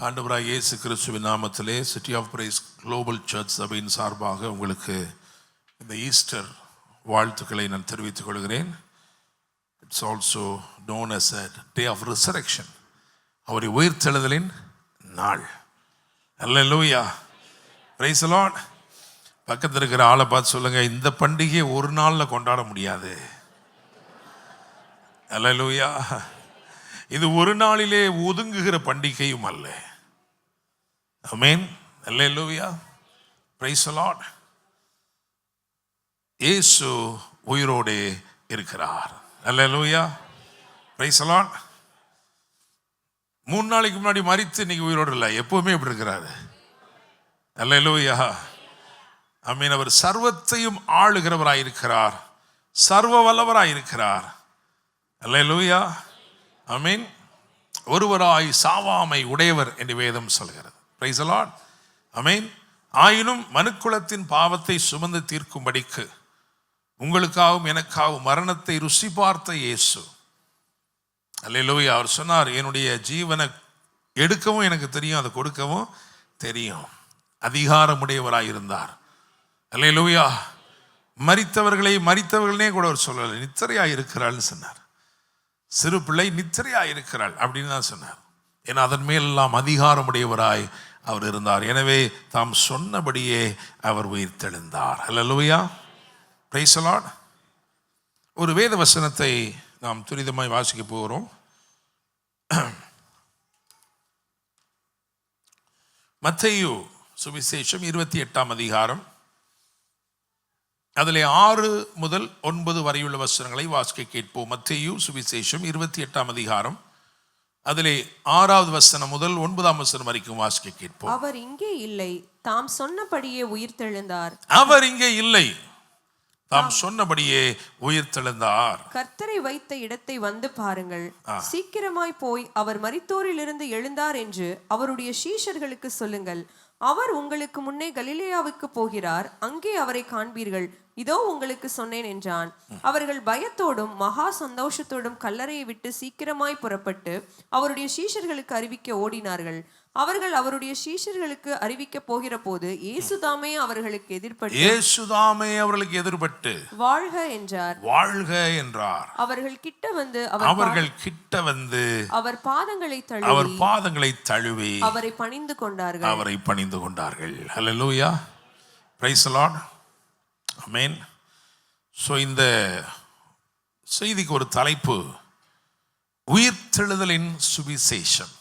ஆண்டவராய் இயேசு கிறிஸ்துவின் நாமத்திலே city of praise global church சபையின் சார்பாக உங்களுக்கு இந்த ஈஸ்டர் வாழ்த்துக்களை நான் தெரிவித்துக் கொள்கிறேன். It's also known as a day of resurrection, அவருடைய உயிர்த்தெழுதலின் நாள். அல்லேலூயா, பிரைஸ் தி லார்ட். பக்கத்தில் இருக்கிற ஆளை பார்த்து சொல்லுங்க, இந்த பண்டிகையை ஒரு நாளில் கொண்டாட முடியாது. அல்லேலூயா. இது ஒரு நாளிலே ஒதுங்குகிற பண்டிகையும் அல்ல. ஆமென். அல்லேலூயா, பிரைஸ் தி லார்ட். இயேசு உயிரோடு இருக்கிறார். அல்லேலூயா, பிரைஸ் தி லார்ட். 3 நாளைக்கு முன்னாடி மரித்து இன்னைக்கு உயிரோடு இல்லை, எப்பவுமே இப்படி இருக்கிறாரு. அல்லேலூயா, ஆமென். அவர் சர்வத்தையும் ஆளுகிறவராயிருக்கிறார், சர்வ வல்லவராயிருக்கிறார். அல்லேலூயா, ஆமென். ஒருவராய் சாவாமை உடையவர் என்று வேதம் சொல்கிறது. பிரைஸ் தி லார்ட், ஆமென். ஆயினும் மனுக்குலத்தின் பாவத்தை சுமந்து தீர்க்கும்படிக்கு உங்களுக்காகவும் எனக்காகவும் மரணத்தை ருசி பார்த்த இயேசு, அல்லேலூயா, அவர் சொன்னார், என்னுடைய ஜீவனை எடுக்கவும் எனக்கு தெரியும், அதை கொடுக்கவும் தெரியும். அதிகாரமுடையவராயிருந்தார். அல்லேலூயா. மரித்தவர்களே கூட அவர் சொல்லலை, நித்திரையாக இருக்கிறாள்னு சொன்னார். சிறு பிள்ளை நித்திரையாக இருக்கிறாள் அப்படின்னு தான் சொன்னார். ஏன்னா அதன் மேலெல்லாம் அதிகாரமுடையவராய் அவர் இருந்தார். எனவே தாம் சொன்னபடியே அவர் உயிர்த்தெழுந்தார். அல்லேலூயா, பிரைஸ் தி லார்ட். ஒரு வேத வசனத்தை நாம் துரிதமாய் வாசிக்க போகிறோம். மத்தேயு சுவிசேஷம் 28ஆம் அதிகாரம், அதிலே 6 முதல் 9 வரையுள்ள வசனங்களை வாசிக்க கேட்போம். மத்தேயு சுவிசேஷம் 28ஆம் அதிகாரம், அதிலே 6வது வசனம் முதல் 9ஆம் வசனம் வரைக்கும் வாசிக்க கேட்போம். அவர் இங்கே இல்லை, தாம் சொன்னபடியே உயிர்த்தெழுந்தார். அவர் இங்கே இல்லை, தாம் சொன்னபடியே உயிர்த்தெழுந்தார். கர்த்தரை வைத்த இடத்தை வந்து பாருங்கள், சீக்கிரமாய் போய் அவர் மரித்தோரிலிருந்து எழுந்தார் என்று அவருடைய சீஷர்களுக்கு சொல்லுங்கள். அவர் உங்களுக்கு முன்னே கலிலேயாவுக்கு போகிறார், அங்கே அவரை காண்பீர்கள். இதோ உங்களுக்கு சொன்னேன் என்றான். அவர்கள் பயத்தோடும் மகா சந்தோஷத்தோடும் கல்லறையை விட்டு சீக்கிரமாய் புறப்பட்டு அவருடைய சீஷர்களுக்கு அறிவிக்க ஓடினார்கள். அவர்கள் அவருடைய சீஷர்களுக்கு அறிவிக்க போகிற போது இயேசுதாமே அவர்களுக்கு எதிர்பட்டு வாழ்க என்றார். வாழ்க என்றார். அவர்கள் கிட்ட வந்து அவர் பாதங்களை தழுவி அவரை பணிந்து கொண்டார்கள். Hallelujah, praise the Lord, amen. So இந்த செய்திக்கு ஒரு தலைப்பு, உயிர்த்தெழுதலின் சுவிசேஷம்,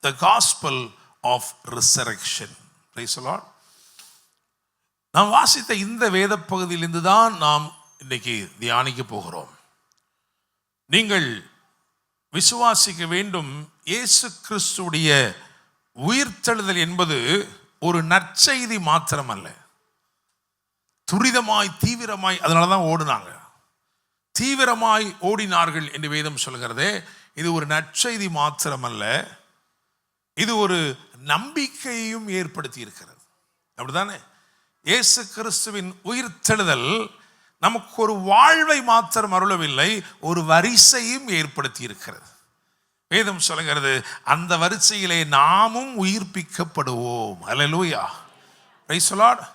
the gospel of resurrection. Praise the Lord. நாம் வாசித்த இந்த வேத பகுதியிலிருந்து தான் நாம் இன்னைக்கு தியானிக்க போகிறோம். நீங்கள் விசுவாசிக்க வேண்டும், இயேசு கிறிஸ்துவுடைய உயிர்த்தெழுதல் என்பது ஒரு நற்செய்தி மாத்திரமல்ல. துரிதமாய் தீவிரமாய் அதனால தான் ஓடினாங்க, தீவிரமாய் ஓடினார்கள் என்று வேதம் சொல்கிறதே. இது ஒரு நற்செய்தி மாத்திரமல்ல, இது ஒரு நம்பிக்கையும் ஏற்படுத்தி இருக்கிறது. அப்படித்தானே? இயேசு கிறிஸ்துவின் உயிர்த்தெழுதல் நமக்கு ஒரு வாழ்வை மாத்திரம் அருளவில்லை, ஒரு வரிசையும் ஏற்படுத்தி இருக்கிறது. வேதம் சொல்கிறது, அந்த வரிசையிலே நாமும் உயிர்ப்பிக்கப்படுவோம். அல்லேலூயா, பிரைஸ் தி லார்ட்.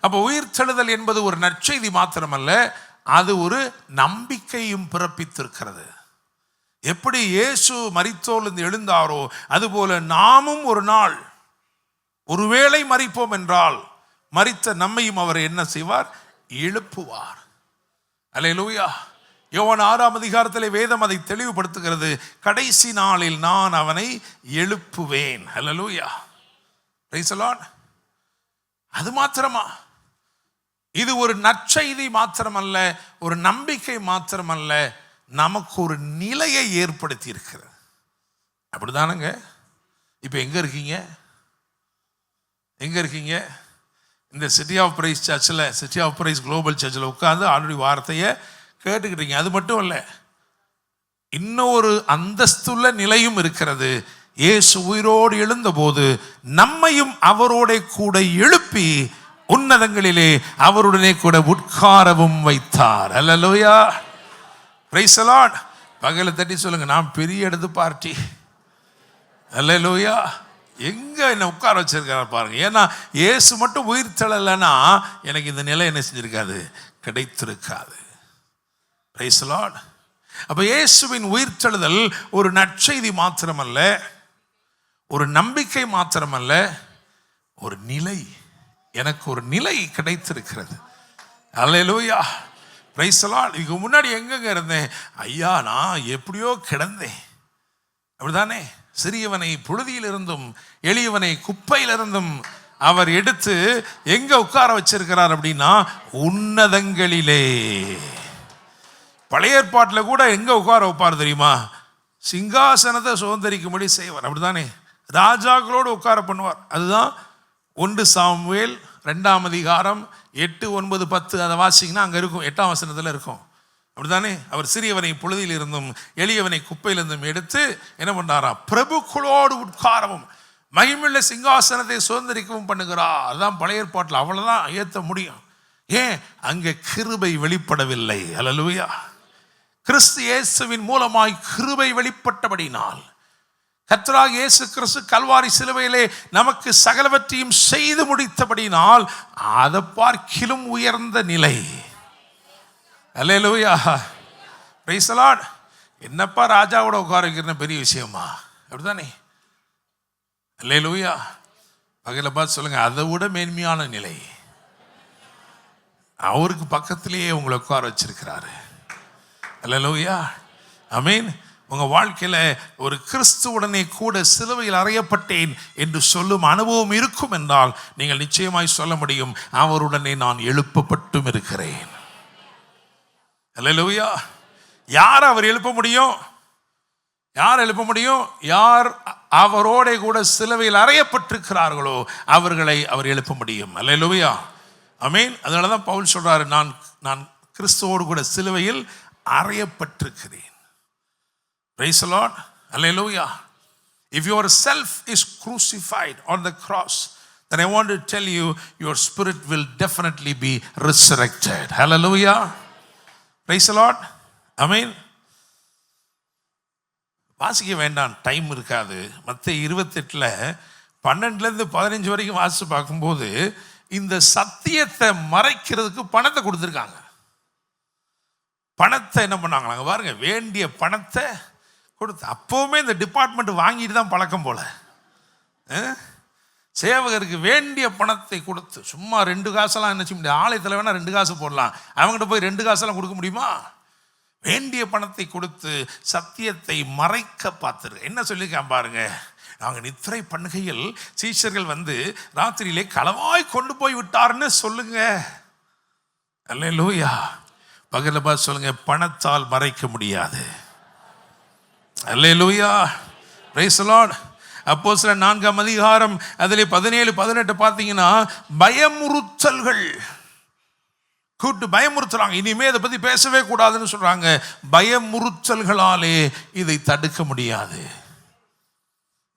அப்போ உயிர்த்தெழுதல் என்பது ஒரு நற்செய்தி மாத்திரமல்ல, அது ஒரு நம்பிக்கையும் பிறப்பித்திருக்கிறது. எப்படி இயேசு மரித்தோரிலிருந்து எழுந்தாரோ அதுபோல நாமும் ஒரு நாள் ஒருவேளை மரிப்போம் என்றால் மரித்த நம்மையும் அவர் என்ன செய்வார்? எழுப்புவார். அல்லேலூயா. யோவான் 6ஆம் அதிகாரத்திலே வேதம் அதை தெளிவுபடுத்துகிறது. கடைசி நாளில் நான் அவனை எழுப்புவேன். அல்லேலூயா, பிரைஸ் தி லார்ட். அது மாத்திரமா? இது ஒரு நற்செய்தி மாத்திரமல்ல, ஒரு நம்பிக்கை மாத்திரமல்ல, நமக்கு ஒரு நிலையை ஏற்படுத்தி இருக்கிறது. அப்படிதானுங்க? இப்போ எங்க இருக்கீங்க? இந்த சிட்டி ஆஃப் பிரைஸ் சர்ச்சில், சிட்டி ஆஃப் பிரைஸ் குளோபல் சர்ச்சில் உட்காந்து ஆல்ரெடி வார்த்தையை கேட்டுக்கிட்டீங்க. அது மட்டும் இல்லை, இன்னொரு அந்தஸ்துள்ள நிலையும் இருக்கிறது. இயேசு உயிரோடு எழுந்தபோது நம்மையும் அவரோட கூட எழுப்பி உன்னதங்களிலே அவருடனே கூட உட்காரவும் வைத்தார். அல்லேலூயா, பிரைஸ் தி லார்ட். பகல தட்டி சொல்லுங்க, நான் பெரிய இடத்து பார்ட்டி. அல்லேலூயா, எங்க என்ன உட்கார வச்சிருக்காரு பாருங்க. ஏன்னா இயேசு மட்டும் உயிர் தெழலைன்னா எனக்கு இந்த நிலை என்ன செஞ்சிருக்காது, கிடைத்திருக்காது. Price the Lord. அப்ப இயேசுவின் உயிர்த்தெழுதல் ஒரு நற்செய்தி மாத்திரமல்ல, ஒரு நம்பிக்கை மாத்திரமல்ல, ஒரு நிலை. எனக்கு ஒரு நிலை கிடைத்திருக்கிறது. அல்லேலூயா, பிரைஸ் தி லார்ட். இதுக்கு முன்னாடி எங்கெங்க இருந்தேன் ஐயா, நான் எப்படியோ கிடந்தேன், அப்படிதானே? சிறியவனை புழுதியிலிருந்தும் எளியவனை குப்பையிலிருந்தும் அவர் எடுத்து எங்க உட்கார வச்சிருக்கிறார் அப்படின்னா உன்னதங்களிலே. பழைய ஏற்பாட்டில் கூட எங்க உட்கார வைப்பார் தெரியுமா? சிங்காசனத்தை சுதந்திரிக்கும்படி செய்வார், அப்படிதானே? ராஜாக்களோடு உட்கார பண்ணுவார். அதுதான் 1 சாமுவேல் 2ஆம் அதிகாரம் 8, 9, 10 அதை வாசிங்கன்னா அங்கே இருக்கும், 8ஆம் வசனத்தில் இருக்கும், அப்படிதானே? அவர் சிறியவனை புழுதியில் இருந்தும் எளியவனை குப்பையிலிருந்தும் எடுத்து என்ன பண்ணாரா? பிரபுக்களோடு உட்காரவும் மகிமுள்ள சிங்காசனத்தை சுதந்திரிக்கவும் பண்ணுகிறார். அதுதான் பழைய ஏற்பாட்டில். அவ்வளவுதான் ஏற்ற முடியும். ஏன்? அங்கே கிருபை வெளிப்படவில்லை. அல்லேலூயா. கிறிஸ்து இயேசுவின் மூலமாய் கிருபை வெளிப்பட்டபடினால், கர்த்தராகிய இயேசு கிறிஸ்து கல்வாரி சிலுவையிலே நமக்கு சகலவற்றையும் செய்து முடித்தபடினால் அதை பார்க்கிலும் உயர்ந்த நிலை. அல்லேலூயா, பிரைஸ் தி லார்ட். என்னப்பா ராஜாவோட உட்கார வைக்கிற பெரிய விஷயமா? அப்படிதானே? அல்லேலூயா. பகையில பார்த்து சொல்லுங்க, அதை விட மேன்மையான நிலை. அவருக்கு பக்கத்திலேயே உங்களை உட்கார வச்சிருக்கிறாரு. அல்லேலூயா, ஆமென். உங்க வாழ்க்கையில ஒரு கிறிஸ்துவுடனே கூட சிலுவையில் அறையப்பட்டேன் என்று சொல்லும் அனுபவம் இருக்கும் என்றால் நீங்கள் நிச்சயமாய் சொல்ல முடியும், அவருடனே நான் எழுப்பப்பட்டும் இருக்கிறேன். அல்லேலூயா. யார் அவர் எழுப்ப முடியும்? யார் எழுப்ப முடியும்? யார் அவரோட கூட சிலுவையில் அறையப்பட்டிருக்கிறார்களோ அவர்களை அவர் எழுப்ப முடியும். அல்லேலூயா, ஆமென். அதனால தான் பவுல் சொல்றாரு, நான் கிறிஸ்துவோடு கூட சிலுவையில் அறையப்பட்டிருக்கிறேன். Praise the Lord. Hallelujah. If your self is crucified on the cross, then I want to tell you, your spirit will definitely be resurrected. Hallelujah. Praise the Lord. Amen. வாசிக்க வேண்டாம், டைம் இருக்காது. மத்தேயு 28 12 15 வரைக்கும் வாசித்து பார்க்கும்போது இந்த சத்தியத்தை மறைக்கிறதுக்கு பணத்தை கொடுத்துருக்காங்க. பணத்தை என்ன பண்ணாங்களாங்க பாருங்க, வேண்டிய பணத்தை கொடுத்து. அப்போவுமே இந்த டிபார்ட்மெண்ட் வாங்கிட்டு தான் பழக்கம் போல. சேவகருக்கு வேண்டிய பணத்தை கொடுத்து, சும்மா 2 காசெல்லாம் என்ன செய்ய முடியாது. ஆலயத்தில் வேணா 2 காசு போடலாம், அவங்ககிட்ட போய் 2 காசெல்லாம் கொடுக்க முடியுமா? வேண்டிய பணத்தை கொடுத்து சத்தியத்தை மறைக்க பார்த்துரு. என்ன சொல்லியிருக்கான் பாருங்க, அவங்க நித்திரை பண்ணுகையில் சீஷர்கள் வந்து ராத்திரியிலே களவாய் கொண்டு போய் விட்டாருன்னு சொல்லுங்க. அல்லேலூயா. பகல பார்த்து சொல்லுங்க, பணத்தால் மறைக்க முடியாது. Hallelujah, praise the Lord. அப்போஸ்தலர் 4ஆம் அதிகாரம் அதிலே 17, 18 பார்த்தீங்கன்னா பயமுறுத்தல்கள் கூட்டு பயமுறுத்துறாங்க. இனிமே இதை பத்தி பேசவே கூடாதுன்னு சொல்றாங்க. பயமுறுத்தல்களாலே இதை தடுக்க முடியாது.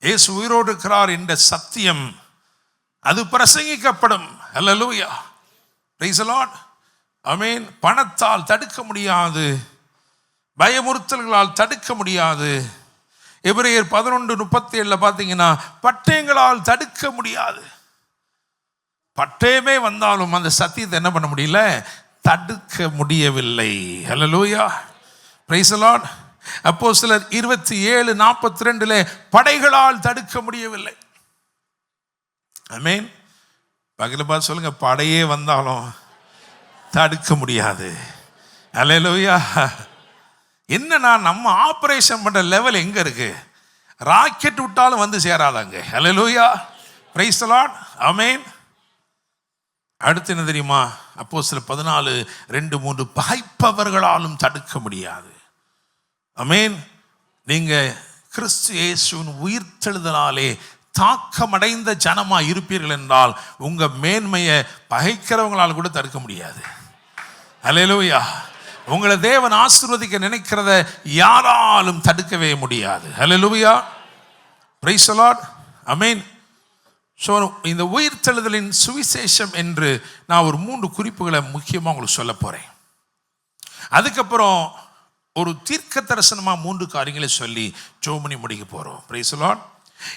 இயேசு உயிரோடு இருக்கிறார் என்ற சத்தியம் அது பிரசங்கிக்கப்படும். அல்லேலூயா, பிரைஸ் தி லார்ட், ஆமென். பணத்தால் தடுக்க முடியாது, பயமுறுத்தல்களால் தடுக்க முடியாது. எபிரேயர் 11:37 பார்த்தீங்கன்னா பட்டயங்களால் தடுக்க முடியாது. பட்டயமே வந்தாலும் அந்த சத்தியத்தை என்ன பண்ண முடியல, தடுக்க முடியவில்லை. ஹல்லேலூயா, பிரைஸ் தி லார்ட். அப்போஸ்தலர் 27:42 படைகளால் தடுக்க முடியவில்லை. ஆமென். பகல பார்த்து சொல்லுங்க, படையே வந்தாலும் தடுக்க முடியாது. அல்லேலூயா. என்னன்னா நம்ம ஆபரேஷன் பண்ற லெவல் எங்க இருக்கு? ராக்கெட் விட்டாலும் வந்து சேராதாங்க. அல்லேலூயா, பிரைஸ் தி லார்ட், ஆமென். அடுத்து என்ன தெரியுமா? அப்போஸ்தலர் 14:2-3 பகைப்பவர்களாலும் தடுக்க முடியாது. ஆமென். நீங்க கிறிஸ்து இயேசுவின் உயிர்த்தெழுதலாலே தாக்கமடைந்த ஜனமா இருப்பீர்கள் என்றால் உங்க மேன்மையை பகைக்கிறவங்களால் கூட தடுக்க முடியாது. அல்லேலூயா. உங்களை தேவன் ஆசீர்வதிக்க நினைக்கிறத யாராலும் தடுக்கவே முடியாது. Hallelujah, praise the Lord, amen. So இந்த உயிர்த்தெழுதலின் சுவிசேஷம் என்று நான் ஒரு 3 குறிப்புகளை முக்கியமாக உங்களுக்கு சொல்ல போறேன். அதுக்கப்புறம் ஒரு தீர்க்க தரிசனமாக 3 காரியங்களை சொல்லி ஜெபம் பண்ணி முடிக்க போறோம். Price the Lord.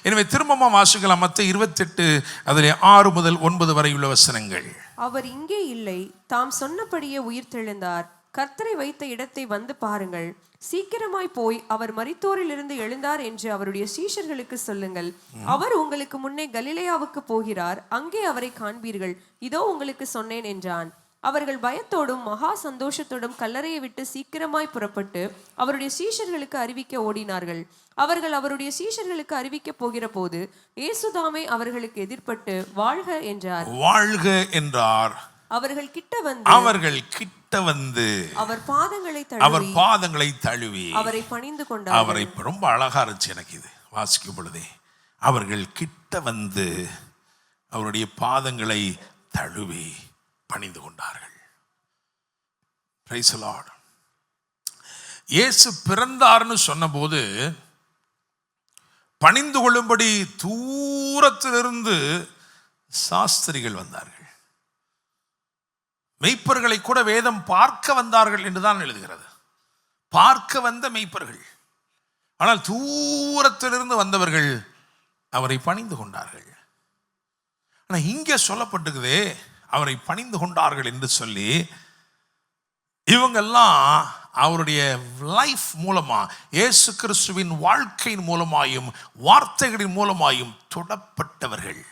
எனவே திரும்பமா வாசிக்கலாம். மத்தேயு 28 அதிலே 6 முதல் 9 வரை உள்ள வசனங்கள். அவர் இங்கே இல்லை, தாம் சொன்னபடியே உயிர்த்தெழுந்தார். கர்த்தரை வைத்த இடத்தை வந்து பாருங்கள். சீக்கிரமாய் போய் அவர் மரித்தோரில் இருந்து எழுந்தார் என்று அவருடைய சீஷர்களுக்கு சொல்லுங்கள். அவர் உங்களுக்கு முன்னே கலிலேயாவுக்கு போகிறார், அங்கே அவரை காண்பீர்கள். இதோ உங்களுக்கு சொன்னேன் என்றான். அவர்கள் பயத்தோடும் மகா சந்தோஷத்தோடும் கல்லறையை விட்டு சீக்கிரமாய் புறப்பட்டு அவருடைய சீஷர்களுக்கு அறிவிக்க ஓடினார்கள். அவர்கள் அவருடைய சீஷர்களுக்கு அறிவிக்க போகிற போது இயேசுதாமே அவர்களுக்கு எதிர்ப்பட்டு வாழ்க என்றார். வாழ்க என்றார். அவர்கள் கிட்ட வந்து அவர் பாதங்களை தழுவி அவரை பணிந்து கொண்டார். அவரை ரொம்ப அழகா இருந்துச்சு எனக்கு இது வாசிக்கும் பொழுதே. அவர்கள் கிட்ட வந்து அவருடைய பாதங்களை தழுவி பணிந்து கொண்டார்கள். Price the Lord. இயேசு பிறந்தார்னு சொன்னபோது பணிந்து கொள்ளும்படி தூரத்திலிருந்து சாஸ்திரிகள் வந்தார்கள். மெய்ப்பர்களை கூட வேதம் பார்க்க வந்தார்கள் என்றுதான் எழுதுகிறது. பார்க்க வந்த மெய்ப்பர்கள். ஆனால் தூரத்திலிருந்து வந்தவர்கள் அவரை பணிந்து கொண்டார்கள். ஆனால் இங்கே சொல்லப்பட்டிருக்குதே அவரை பணிந்து கொண்டார்கள் என்று சொல்லி, இவங்கெல்லாம் அவருடைய லைஃப் மூலமா, இயேசு கிறிஸ்துவின் வாழ்க்கையின் மூலமாயும் வார்த்தைகளின் மூலமாயும் தொடப்பட்டவர்கள்.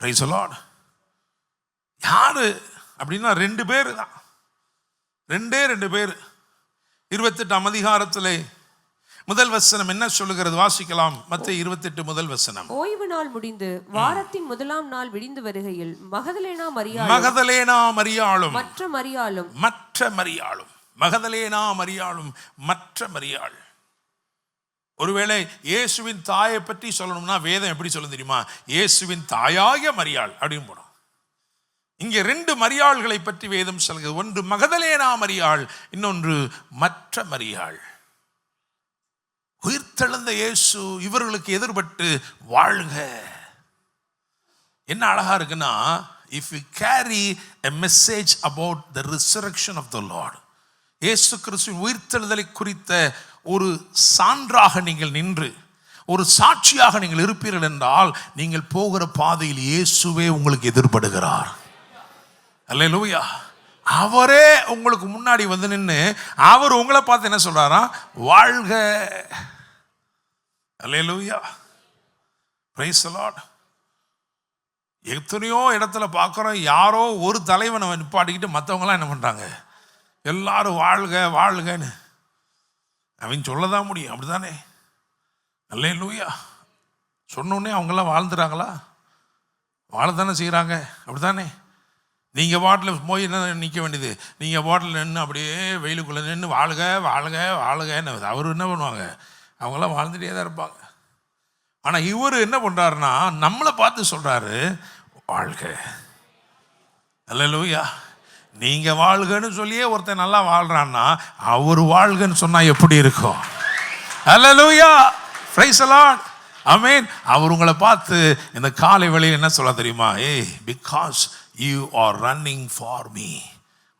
Price the Lord. யாரு அப்படின்னா 2 பேர் தான். 2 பேர். 28ஆம் அதிகாரத்திலே முதல் வசனம் என்ன சொல்லுகிறது? வாசிக்கலாம். மத்தேயு 28 முதல் வசனம். ஓய்வு நாள் முடிந்து வாரத்தின் முதலாம் நாள் விடிந்து வருகையில் மகதலேனா மரியாளும் மற்ற மரியாள். ஒருவேளை இயேசுவின் தாயை பற்றி சொல்லணும்னா வேதம் எப்படி சொல்லும் தெரியுமா? இயேசுவின் தாயாகிய மரியாள் அப்படின்னு போடும். இங்கே 2 மரியாள்களை பற்றி வேதம் சொல்கிறது. ஒன்று மகதலேனா மரியாள், இன்னொன்று மற்ற மரியாள். உயிர்த்தெழுந்த இயேசு இவர்களுக்கு எதிர்பட்டு வாழ்க. என்ன அழகா இருக்குன்னா, if you carry a message about the resurrection of the Lord, இயேசு கிறிஸ்துவின் உயிர்த்தெழுதலை குறித்த ஒரு சான்றாக நீங்கள் நின்று, ஒரு சாட்சியாக நீங்கள் இருப்பீர்கள் என்றால், நீங்கள் போகிற பாதையில் இயேசுவே உங்களுக்கு எதிர்படுகிறார். அல்லேலூயா. அவரே உங்களுக்கு முன்னாடி வந்து நின்று அவர் உங்களை பார்த்து என்ன சொல்றாரா? வாழ்க. அல்லேலூயா. Praise the Lord. எத்தனையோ இடத்துல பார்க்குறோம், யாரோ ஒரு தலைவனை நிப்பாட்டிக்கிட்டு மற்றவங்களாம் என்ன பண்ணுறாங்க? எல்லாரும் வாழ்க வாழ்கன்னு அவங்க சொல்லதான் முடியும். அப்படித்தானே? அல்லேலூயா. சொன்னோடனே அவங்கெல்லாம் வாழ்ந்துறாங்களா? வாழத்தானே செய்கிறாங்க. அப்படித்தானே? நீங்கள் பாட்டில் போய் என்ன நிற்க வேண்டியது? நீங்கள் பாட்டில் நின்று அப்படியே வெயிலுக்குள்ளே நின்று வாழ்க வாழ்க வாழ்கன்னு அவர் என்ன பண்ணுவாங்க? அவங்களாம் வாழ்ந்துட்டே தான் இருப்பாங்க. ஆனால் இவர் என்ன பண்ணுறாருன்னா நம்மளை பார்த்து சொல்கிறாரு வாழ்க. அல்லேலூயா. நீங்கள் வாழ்கன்னு சொல்லியே ஒருத்தன் நல்லா வாழ்கிறான்னா அவர் வாழ்கன்னு சொன்னால் எப்படி இருக்கும்? அல்லேலூயா. Praise the Lord. ஆமென். அவர் உங்களை பார்த்து இந்த காலை வேளையில் என்ன சொல்ல தெரியுமா? Because you are running for me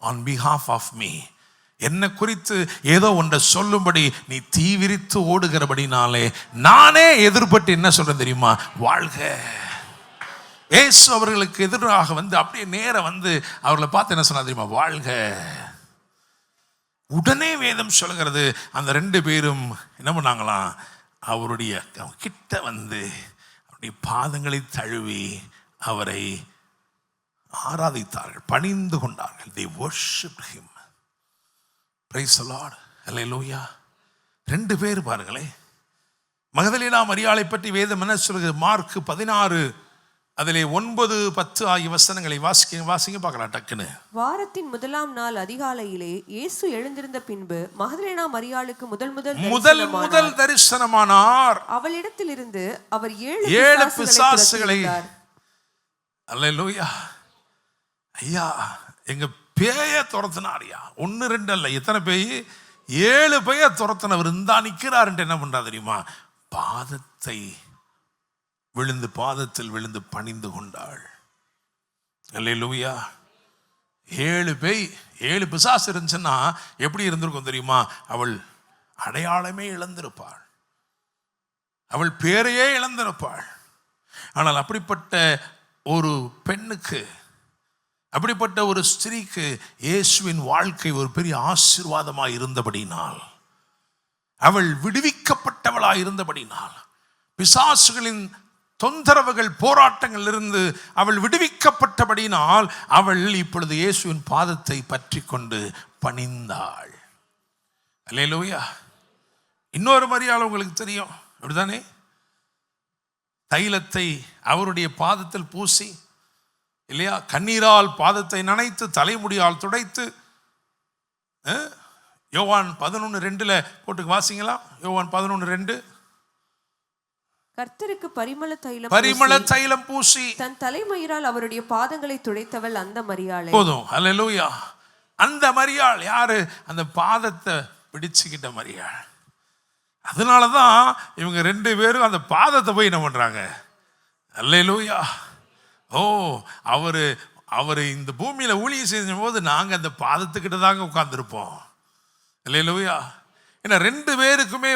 on behalf of me. என்னை குறித்து ஏதோ ஒன்றை சொல்லும்படி நீ தீவிரித்து ஓடுகிறபடினாலே நானே எதிர்பட்டு என்ன சொல்றேன் தெரியுமா? வாழ்க. இயேசு அவர்களுக்கு எதிராக வந்து அப்படியே நேரம் வந்து அவர்களை பார்த்து என்ன சொன்னா தெரியுமா? வாழ்க. உடனே வேதம் சொல்கிறது அந்த 2 பேரும் என்ன பண்ணாங்களாம்? அவருடைய கிட்ட வந்து அவருடைய பாதங்களை தழுவி அவரை ஆராதித்தார்கள், பணிந்து கொண்டார்கள். They worshiped him. Praise the Lord. Hallelujah. 2 பேர் பாருங்களேன். மகதலேனா மரியாளை பற்றி வேதம் என்ன சொல்கிறது? மார்க் 16 அதிலே 9, 10 ஆகிய வசனங்களை வாசிங்க பார்க்கலாம் டக்குன்னு. வாரத்தின் முதலாம் நாள் அதிகாலையிலே இயேசு எழுந்திருந்த பின்பு மகதலேனா மரியாளுக்கு முதல் தரிசனமானார். அவளிடத்திலிருந்து அவர் 7 பிசாசுகளை. அல்லேலூயா. ஐயா, எங்க பேய துரத்தினாரியா? 1 2 அல்ல, எத்தனை பேய்? 7 பேய துரத்தினவர் இந்தா நிற்கிறாருன்ட்டு என்ன பண்றா தெரியுமா? பாதத்தில் விழுந்து பணிந்து கொண்டாள். அல்லேலூயா. 7 பேய், 7 பிசாசு இருந்துச்சுன்னா எப்படி இருந்திருக்கும் தெரியுமா? அவள் அடையாளமே இழந்திருப்பாள். அவள் பேரையே இழந்திருப்பாள். ஆனால் அப்படிப்பட்ட ஒரு பெண்ணுக்கு, அப்படிப்பட்ட ஒரு ஸ்திரீக்கு இயேசுவின் வாழ்க்கை ஒரு பெரிய ஆசீர்வாதமாய் இருந்தபடினால், அவள் விடுவிக்கப்பட்டவளாய் இருந்தபடினால், பிசாசுகளின் தொந்தரவுகள் போராட்டங்கள் இருந்து அவள் விடுவிக்கப்பட்டபடினால் அவள் இப்பொழுது இயேசுவின் பாதத்தை பற்றி கொண்டு பணிந்தாள். அல்லேலூயா. இன்னொரு மரியாள் உங்களுக்கு தெரியும், அப்படிதானே? தைலத்தை அவருடைய பாதத்தில் பூசி, இல்லையா, கண்ணீரால் பாதத்தை நனைத்து தலைமுடியால் துடைத்து, யோவான் 11:2 போட்டு வாசிங்களா? யோவான் 11:2. கர்த்தருக்கு பரிமள தைலம் பூசி தன் தலைமயிரால் அவருடைய பாதங்களை துடைத்தவள் அந்த மரியாளே. போதும். அல்லேலூயா. அந்த மரியாள் யாரு? அந்த பாதத்தை பிடிச்சுக்கிட்ட மரியாள். அதனாலதான் இவங்க 2 பேரும் அந்த பாதத்தை போய் என்ன பண்றாங்க? அல்லேலூயா. ஓ, அவரு இந்த பூமியில ஊழியம் செய்யும் போது நாங்க அந்த பாதத்துக்கிட்ட தாங்க உட்கார்ந்துருப்போம். அல்லேலூயா. ஏன்னா 2 பேருக்குமே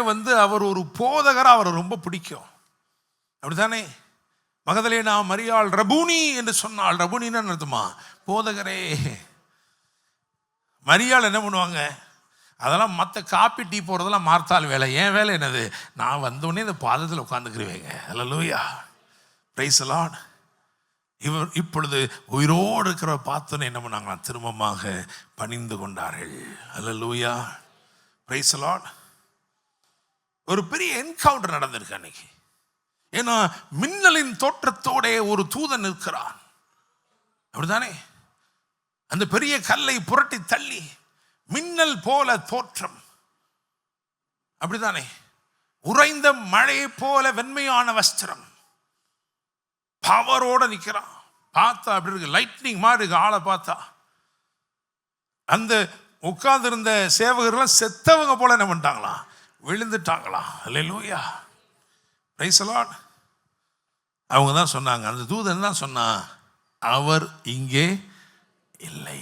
அவர் ஒரு போதகரா அவரை ரொம்ப பிடிக்கும், அப்படித்தானே? மகதலேனா மரியாள் ரபூனி என்று சொன்னாள். ரபூனின்னு அர்த்தமா? போதகரே. மரியாள் என்ன பண்ணுவாங்க? அதெல்லாம் மற்ற காப்பி டீ போடுறதெல்லாம் மார்த்தாள் வேலை. என் வேலை என்னது? நான் வந்தோடனே இந்த பாதத்தில் உட்காந்துக்கிருவேங்க. அல்லேலூயா. Praise the Lord. இவர் இப்பொழுது உயிரோடு இருக்கிற பார்த்தோன்னு என்ன பண்ணாங்க? திரும்பமாக பணிந்து கொண்டார்கள். அல்லேலூயா. Praise the Lord. ஒரு பெரிய என்கவுண்டர் நடந்திருக்கு அன்னைக்கு. ஏன்னா மின்னலின் தோற்றத்தோட ஒரு தூதன் இருக்கிறான், அப்படித்தானே? அந்த பெரிய கல்லை புரட்டி தள்ளி மின்னல் போல தோற்றம், அப்படித்தானே? உறைந்த மழை போல வெண்மையான வஸ்திரம், பவரோட நிற்கிறான். பார்த்தா அப்படி இருக்கு, லைட்னிங் மாதிரி இருக்கு. ஆளை பார்த்தா அந்த உட்கார்ந்திருந்த சேவகர்கள் செத்தவங்க போல என்ன பண்ணிட்டாங்களாம்? விழுந்துட்டாங்களாம். அல்லேலூயா. Praise the Lord. அவங்க தான் சொன்னாங்க, அந்த தூதன் தான் சொன்னான், அவர் இங்கே இல்லை,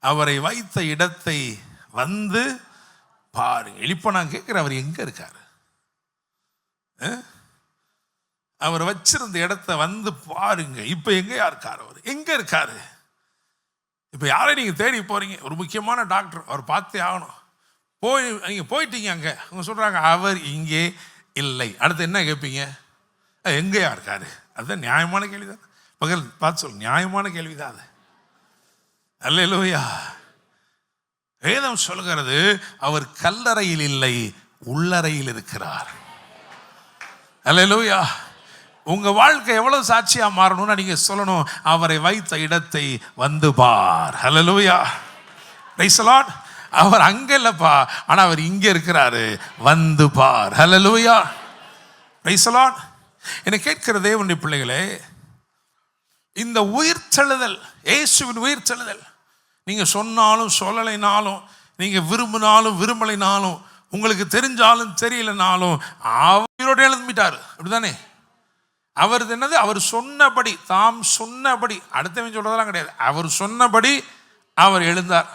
அவரை வைத்த இடத்தை வந்து பாருங்க. இப்போ நான் கேட்குறேன், அவர் எங்க இருக்காரு? அவர் வச்சிருந்த இடத்த வந்து பாருங்க. இப்போ எங்கேயா இருக்காரு? அவர் எங்க இருக்காரு? இப்போ யாரை நீங்க தேடி போறீங்க? ஒரு முக்கியமான டாக்டர், அவர் பார்த்தே ஆகணும். நீங்க போயிட்டீங்க அங்க, அவங்க சொல்றாங்க அவர் இங்கே இல்லை. அடுத்து என்ன கேட்பீங்க? எங்கேயா இருக்காரு? அதுதான் நியாயமான கேள்விதான். பகல் பார்த்து சொல்லு, நியாயமான கேள்விதான் அது. அல்லேலூயா. வேதம் சொல்கிறது அவர் கல்லறையில் இல்லை, உள்ளறையில் இருக்கிறார். அல்லேலூயா. உங்க வாழ்க்கை எவ்வளவு சாட்சியா மாறணும்னா நீங்க சொல்லணும், அவரை வைத்த இடத்தை வந்து பார். அல்லேலூயா. Praise the Lord. அவர் அங்க இல்லப்பா, ஆனா அவர் இங்க இருக்கிறாரு, வந்து பார். அல்லேலூயா. Praise the Lord. என்னை கேட்கிற தேவனுடைய பிள்ளைகளே, இந்த உயிர்த்தெழுதல், இயேசுவின் உயிர்த்தெழுதல், நீங்க சொன்னாலும் சொல்லலைனாலும், நீங்க விரும்பினாலும் விரும்பலைனாலும், உங்களுக்கு தெரிஞ்சாலும் தெரியலனாலும், அவரோட எழுந்துட்டாரு, அப்படிதானே? அவர் என்னது? அவர் சொன்னபடி, தாம் சொன்னபடி, அடுத்தவன் சொல்றதெல்லாம் கிடையாது, அவர் சொன்னபடி அவர் எழுந்தார்.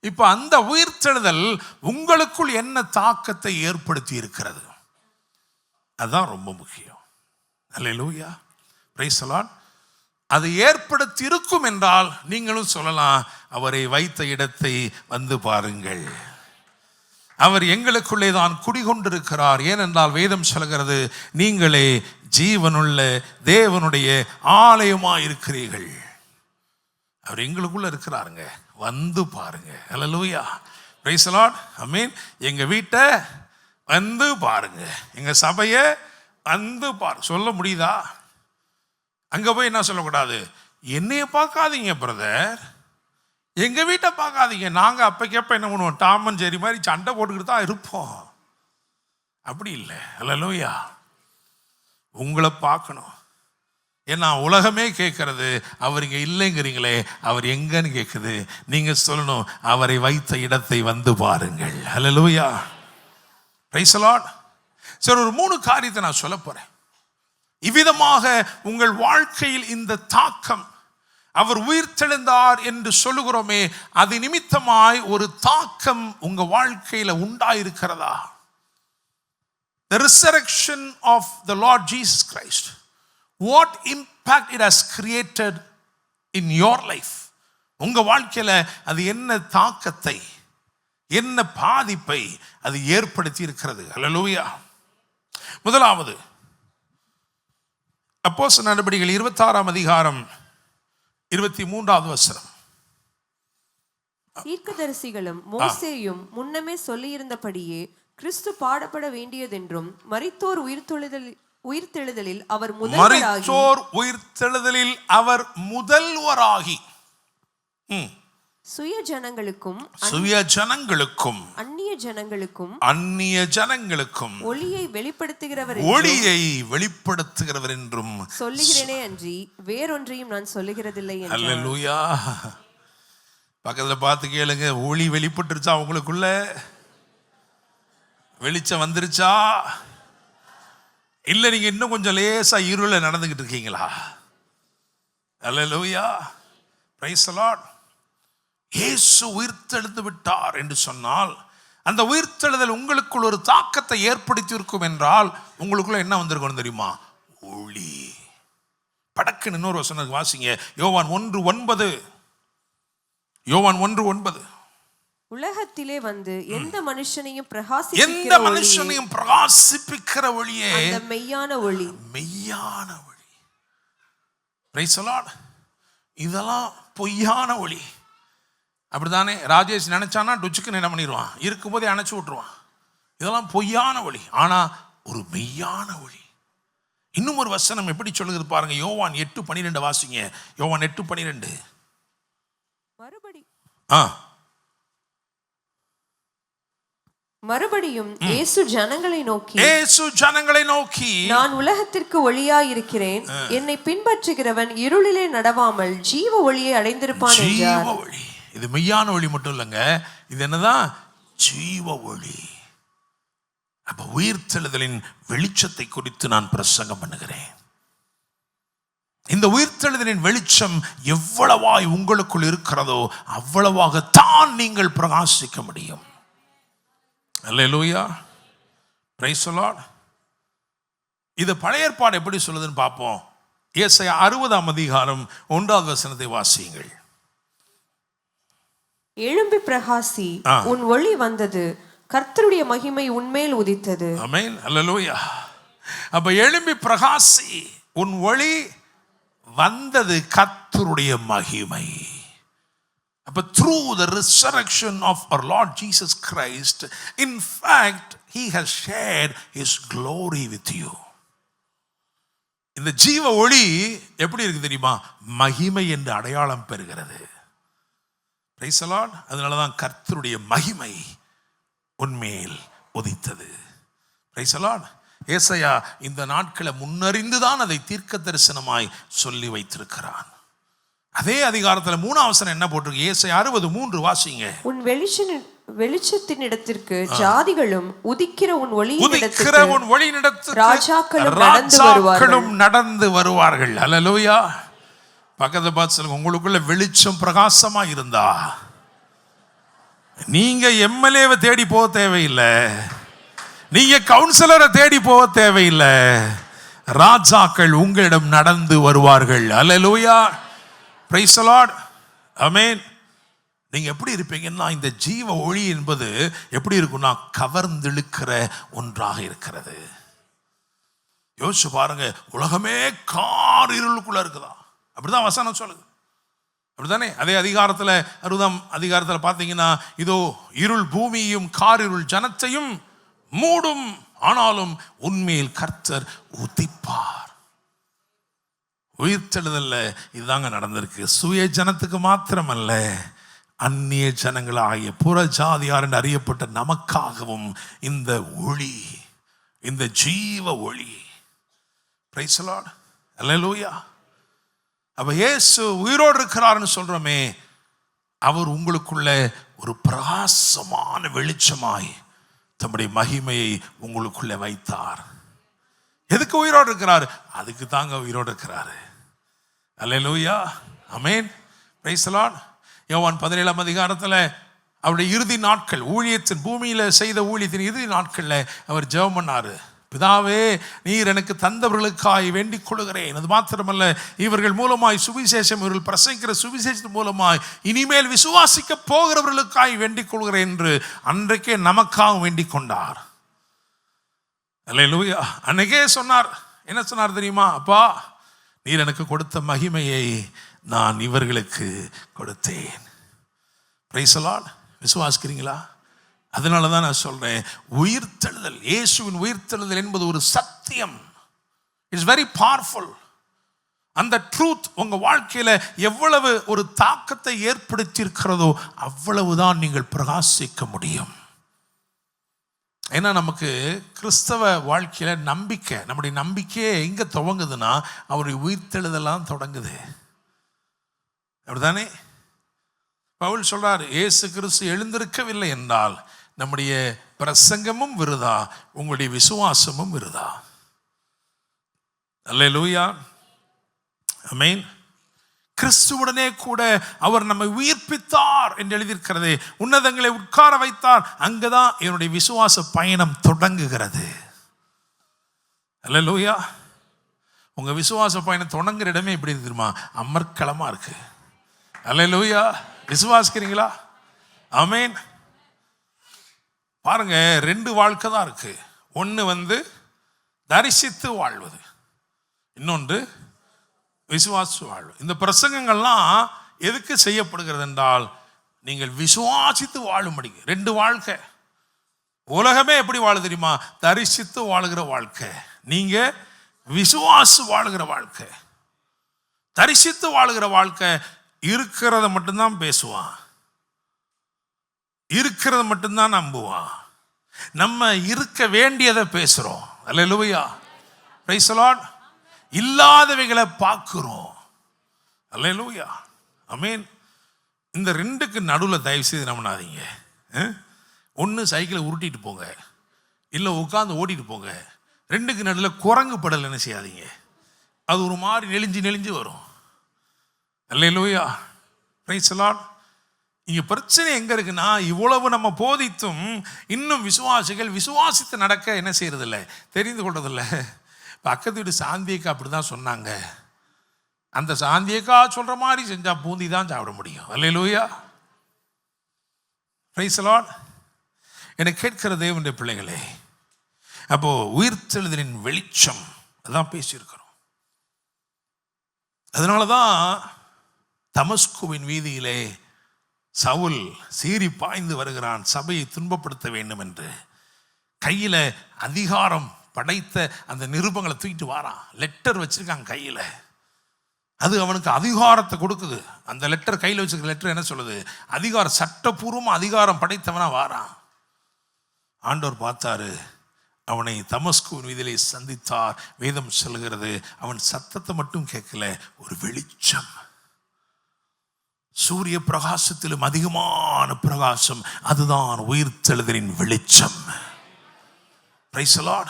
இப்ப அந்த உயிர்த்தெழுதல் உங்களுக்குள் என்ன தாக்கத்தை ஏற்படுத்தி இருக்கிறது? அதுதான் ரொம்ப முக்கியம். அல்லேலூயா. Praise the Lord. அது ஏற்படுத்தி இருக்கும் என்றால் நீங்களும் சொல்லலாம், அவரை வைத்த இடத்தை வந்து பாருங்கள், அவர் எங்களுக்குள்ளே தான் குடிகொண்டிருக்கிறார். ஏனென்றால் வேதம் சொல்கிறது, நீங்களே ஜீவனுள்ள தேவனுடைய ஆலயமாக இருக்கிறீர்கள். அவர் எங்களுக்குள்ள இருக்கிறாருங்க, வந்து பாருங்க. Hallelujah. Praise the Lord. Amen. எங்க வீட்டை வந்து பாருங்க, எங்க சபையை வந்து பாரு. சொல்ல முடியுதா? அங்க போய் என்ன சொல்லக்கூடாது? என்னைய பார்க்காதீங்க பிரதர், எங்க வீட்டை பார்க்காதீங்க. நாங்க அப்பக்கப்ப என்ன பண்ணுவோம்? டாம் அண்ட் ஜெர்ரி மாதிரி சண்டை போட்டுக்கிட்டு தான் இருப்போம். அப்படி இல்லை. அல்லேலூயா. உங்களை பார்க்கணும். ஏன்னா உலகமே கேட்கறது, அவர் இங்க இல்லைங்கிறீங்களே, அவர் எங்கன்னு கேட்குது. நீங்க சொல்லணும், அவரை வைத்த இடத்தை வந்து பாருங்கள். அல்லேலூயா. Praise the Lord. சரி, ஒரு 3 காரியத்தை நான் சொல்ல போறேன். இவ்விதமாக உங்கள் வாழ்க்கையில் இந்த தாக்கம், அவர் உயிர்த்தெழுந்தார் என்று சொல்லுகிறோமே, அது நிமித்தமாய் ஒரு தாக்கம் உங்க வாழ்க்கையில உண்டாயிருக்கிறதா? the resurrection of the Lord Jesus Christ, what impact it has created in your life. உங்க வாழ்க்கையில அது என்ன தாக்கத்தை, என்ன பாதிப்பை அது ஏற்படுத்தி இருக்கிறது. ஹல்லேலூயா. முதலாவது அப்போஸ்தலர் நடபடிகள் 26ஆம் அதிகாரம் 23வது வசனம். தீர்க்கதரிசிகளும் மோசேயும் முன்னமே சொல்லியிருந்தபடியே கிறிஸ்து பாடப்பட வேண்டியதென்றும் மரித்தோர் உயிர்த்தெழுதலில் அவர் முதல்வராகி சுய ஜனங்களுக்கும் அந்நிய ஜனங்களுக்கும் ஒளியை வெளிப்படுத்துகிறவர் என்றும் சொல்லுகிறேனே அன்றி வேறொன்றையும் நான் சொல்லுகிறதில்லை. அல்லேலூயா. பக்கத்துல பார்த்து கேளுங்க, ஒளி வெளிப்பட்டுருச்சா? உங்களுக்குள்ள வெளிச்சம் வந்துருச்சா? இல்ல நீங்க இன்னும் கொஞ்சம் லேசா இருள நடந்துகிட்டு இருக்கீங்களா? Hallelujah. Praise the Lord. Yesu உயிர்த்தெழுந்து விட்டார் என்று சொன்னால் அந்த உயிர்த்தெழுதல் உங்களுக்குள் ஒரு தாக்கத்தை ஏற்படுத்தி இருக்கும் என்றால் உங்களுக்குள்ள என்ன வந்திருக்கும் தெரியுமா? ஒளி. படக்குன்னு இன்னொரு வசனம் வாசிங்க. யோவான் 1:9. யோவான் 1:9. உலகத்திலே வந்து எந்த மனுஷனையும் பிரகாசிப்பிக்கிற ஒளியே அந்த மெய்யான ஒளி. Praise the Lord. இதெல்லாம் பொய்யான ஒளி. அப்படித்தானே? ராஜேஷ் நினைச்சானா டுச்சுக்குன்னு என்ன பண்ணிடுவான், இருக்கும்போதே அணைச்சு விட்டுருவான். இதெல்லாம் பொய்யான ஒளி. ஆனா ஒரு மெய்யான ஒளி. இன்னும் ஒரு வசனம் எப்படி சொல்லுது பாருங்க. யோவான் 8:12 வாசிங்க. யோவான் 8:12. மறுபடியும் இயேசு ஜனங்களை நோக்கி நான் உலகத்திற்கு ஒளியாய் இருக்கிறேன், என்னை பின்பற்றுகிறவன் இருளிலே நடவாமல் ஜீவ ஒளியை அடைந்திருப்பான் என்றார். இது மெய்யான ஒளி மட்டும் இல்லைங்க, இது என்னதான்? ஜீவ ஒளி. அப்ப உயிர்த்தெழுதலின் வெளிச்சத்தை குறித்து நான் பிரசங்கம் பண்ணுகிறேன். இந்த உயிர்த்தெழுதலின் வெளிச்சம் எவ்வளவாய் உங்களுக்குள் இருக்கிறதோ அவ்வளவாகத்தான் நீங்கள் பிரகாசிக்க முடியும். அல்லேலூயா. Praise the Lord. இது பழைய ஏற்பாடு எப்படி சொல்லுதுன்னு பார்ப்போம். ஏசாயா 60ஆம் அதிகாரம் 1வது வசனத்தை வாசியுங்கள். எழும்பி பிரகாசி, உன் ஒளி வந்தது, கர்த்தருடைய மகிமை உன்மேல் உதித்தது. ஆமென். அல்லேலூயா. அப்ப எழும்பி பிரகாசி, உன் ஒளி வந்தது, கர்த்தருடைய மகிமை. அப்ப through the resurrection of our Lord Jesus Christ, in fact he has shared his glory with you. இந்த ஜீவ ஒளி எப்படி இருக்கு தெரியுமா? மகிமை என்று அடையாளம் பெறுகிறது. Price the Lord. அதனாலதான் கர்த்தருடைய மகிமை உன்மேல் உதித்தது. Price the Lord. ஏசாயா இந்த நாட்களை முன்னறிந்துதான் அதை தீர்க்க தரிசனமாய் சொல்லி வைத்திருக்கிறான். அதே அதிகாரத்தில் 3ஆம் வசனம் என்ன போட்டிருக்கு? ஏசாயா 60:3 வாசிங்க. உன் வெளிச்சத்தின் இடத்திற்கு ஜாதிகளும் உதிக்கிற உன் ஒளியினிடத்திற்கு ராஜாக்களும் நடந்து வருவார்கள். அல்லேலூயா. பக்கத்துல பார்த்து சொல்லுங்க, உங்களுக்குள்ள வெளிச்சம் பிரகாசமா இருந்தா நீங்க எம்எல்ஏவை தேடி போக தேவையில்லை, நீங்க கவுன்சிலரை தேடி போக தேவையில்லை, ராஜாக்கள் உங்களிடம் நடந்து வருவார்கள். Hallelujah. Praise the Lord. Amen. நீங்க எப்படி இருப்பீங்கன்னா, இந்த ஜீவ ஒளி என்பது எப்படி இருக்கும்னா கவர்ந்திழுக்கிற ஒன்றாக இருக்கிறது. யோசிச்சு பாருங்க, உலகமே கார் இருளுக்குள்ள இருக்குதா? அப்படிதான் வசனம் சொல்லுது. அப்படித்தானே? அதே அதிகாரத்தில் 60ஆம் அதிகாரத்தில் பார்த்தீங்கன்னா, இதோ இருள் பூமியையும் கார் இருள் ஜனத்தையும் மூடும், ஆனாலும் உண்மையில் கர்த்தர் உதிப்பார். உயிர்த்தெழுதல்ல இதுதாங்க நடந்திருக்கு. சுய ஜனத்துக்கு மாத்திரமல்ல, அந்நிய ஜனங்களாகிய புற ஜாதியார் என்று அறியப்பட்ட நமக்காகவும் இந்த ஒளி, இந்த ஜீவ ஒளி. Praise the Lord. அல்லேலூயா. அப்ப இயேசு உயிரோடு இருக்கிறார்னு சொல்றோமே, அவர் உங்களுக்குள்ள ஒரு பிரகாசமான வெளிச்சமாய் தம்முடைய மகிமையை உங்களுக்குள்ள வைத்தார். எதுக்கு உயிரோடு இருக்கிறார்? அதுக்கு தாங்க உயிரோடு இருக்கிறாரு. Hallelujah. Amen. Praise the Lord. Yovan 17ஆம் அதிகாரத்தில் அவருடைய இறுதி நாட்கள், ஊழியத்தின் பூமியில செய்த ஊழியத்தின் இறுதி நாட்கள்ல அவர் ஜெபம் பண்ணாரு. பிதாவே, நீர் எனக்கு தந்தவர்களுக்காய் வேண்டிக் கொள்கிறேன். அது மாத்திரமல்ல, இவர்கள் மூலமாய் சுவிசேஷம், இவர்கள் பிரசங்கிக்கிற சுவிசேஷத்தின் மூலமாய் இனிமேல் விசுவாசிக்க போகிறவர்களுக்காய் வேண்டிக் கொள்கிறேன் என்று அன்றைக்கே நமக்காக வேண்டிக் கொண்டார். அல்லேலூயா. அன்னைக்கே சொன்னார். என்ன சொன்னார் தெரியுமா? அப்பா, நீர் எனக்கு கொடுத்த மகிமையை நான் இவர்களுக்கு கொடுத்தேன். Praise the Lord. விசுவாசிக்கிறீங்களா? அதனால தான் நான் சொல்றேன், உயிர்த்தெழுதல், இயேசுவின் உயிர்த்தெழுதல் என்பது ஒரு சத்தியம். It's very powerful. அந்த ட்ரூத் உங்க வாழ்க்கையில எவ்வளவு ஒரு தாக்கத்தை ஏற்படுத்தி இருக்கிறதோ அவ்வளவுதான் நீங்கள் பிரகாசிக்க முடியும். ஏன்னா நமக்கு கிறிஸ்தவ வாழ்க்கையில நம்பிக்கை, நம்முடைய நம்பிக்கையே எங்க துவங்குதுன்னா அவருடைய உயிர்த்தெழுதெல்லாம் தொடங்குது. அப்படிதானே? பவுல் சொல்றார், இயேசு கிறிஸ்து எழுந்திருக்கவில்லை என்றால் நம்முடைய பிரசங்கமும் விருதா, உங்களுடைய விசுவாசமும் விருதா. அல்லேலூயா, ஆமென். கிறிஸ்துவுடனே கூட அவர் நம்மை உயிர்ப்பித்தார் என்று எழுதியிருக்கிறது. உன்னதங்களை உட்கார வைத்தார். அங்கதான் என்னுடைய விசுவாச பயணம் தொடங்குகிறது. அல்லேலூயா. உங்க விசுவாச பயணம் தொடங்குற இடமே எப்படி இருக்குமா? அமர்க்களமா இருக்கு. அல்லேலூயா. விசுவாசிக்கிறீங்களா? ஆமென். பாருங்க, 2 வாழ்க்கை தான் இருக்கு. ஒன்று தரிசித்து வாழ்வது, இன்னொன்று விசுவாசி வாழ்வு. இந்த பிரசங்கங்கள்லாம் எதுக்கு செய்யப்படுகிறது என்றால் நீங்கள் விசுவாசித்து வாழும்படி. 2 வாழ்க்கை. உலகமே எப்படி வாழ தெரியுமா? தரிசித்து வாழுகிற வாழ்க்கை. நீங்க விசுவாசி வாழுகிற வாழ்க்கை. தரிசித்து வாழுகிற வாழ்க்கை இருக்கிறத மட்டும்தான் பேசுவான், இருக்கிறத மட்டும்தான் நம்புவான். நம்ம இருக்க வேண்டியதை பேசுறோம். அல்லேலூயா, பிரைஸ் தி லார்ட். இல்லாதவைகளை பார்க்கிறோம். அல்லேலூயா, ஆமென். இந்த 2க்கு நடுவில் தயவு செய்து நம்பினாதீங்க. ஒன்று சைக்கிளை உருட்டிட்டு போங்க, இல்லை உட்காந்து ஓட்டிட்டு போங்க. 2க்கு நடுவில் குரங்கு படல் என்ன செய்யாதீங்க. அது ஒரு மாதிரி நெளிஞ்சு வரும். அல்லேலூயா, பிரைஸ் தி லார்ட். இங்க பிரச்சனை எங்க இருக்குன்னா, இவ்வளவு நம்ம போதித்தும் இன்னும் விசுவாசிகள் விசுவாசித்து நடக்க என்ன செய்யறதில்லை, தெரிந்து கொள்றதில்ல. பக்கத்து வீட்டு சாந்தியக்கா அப்படிதான் சொன்னாங்க. அந்த சாந்தியக்கா சொல்ற மாதிரி செஞ்சா பூந்தி தான் சாப்பிட முடியும். Hallelujah, praise the Lord. எனக்கு கேட்கிற தேவனுடைய பிள்ளைகளே, அப்போ உயிர்த்தெழுதலின் வெளிச்சம் அதான் பேசியிருக்கிறோம். அதனாலதான் தமஸ்குவின் வீதியிலே சவுல் சீறி பாய்ந்து வருகிறான், சபையை துன்பப்படுத்த வேண்டும் என்று. கையில அதிகாரம் படைத்த அந்த நிருபங்களை தூக்கிட்டு வாரான். லெட்டர் வச்சிருக்கான் கையில. அது அவனுக்கு அதிகாரத்தை கொடுக்குது. அந்த லெட்டர் கையில் வச்சிருக்க லெட்டர் என்ன சொல்லுது? அதிகாரம், சட்டப்பூர்வமா அதிகாரம் படைத்தவனா வாரான். ஆண்டவர் பார்த்தாரு, அவனை தமஸ்குவின் வீதியிலே சந்தித்தார். வேதம் சொல்லுகிறது, அவன் சத்தத்தை மட்டும் கேட்கல, ஒரு வெளிச்சம், சூரிய பிரகாசத்திலும் அதிகமான பிரகாசம். அதுதான் உயிர்த்தெழுதலின் வெளிச்சம். Praise the Lord.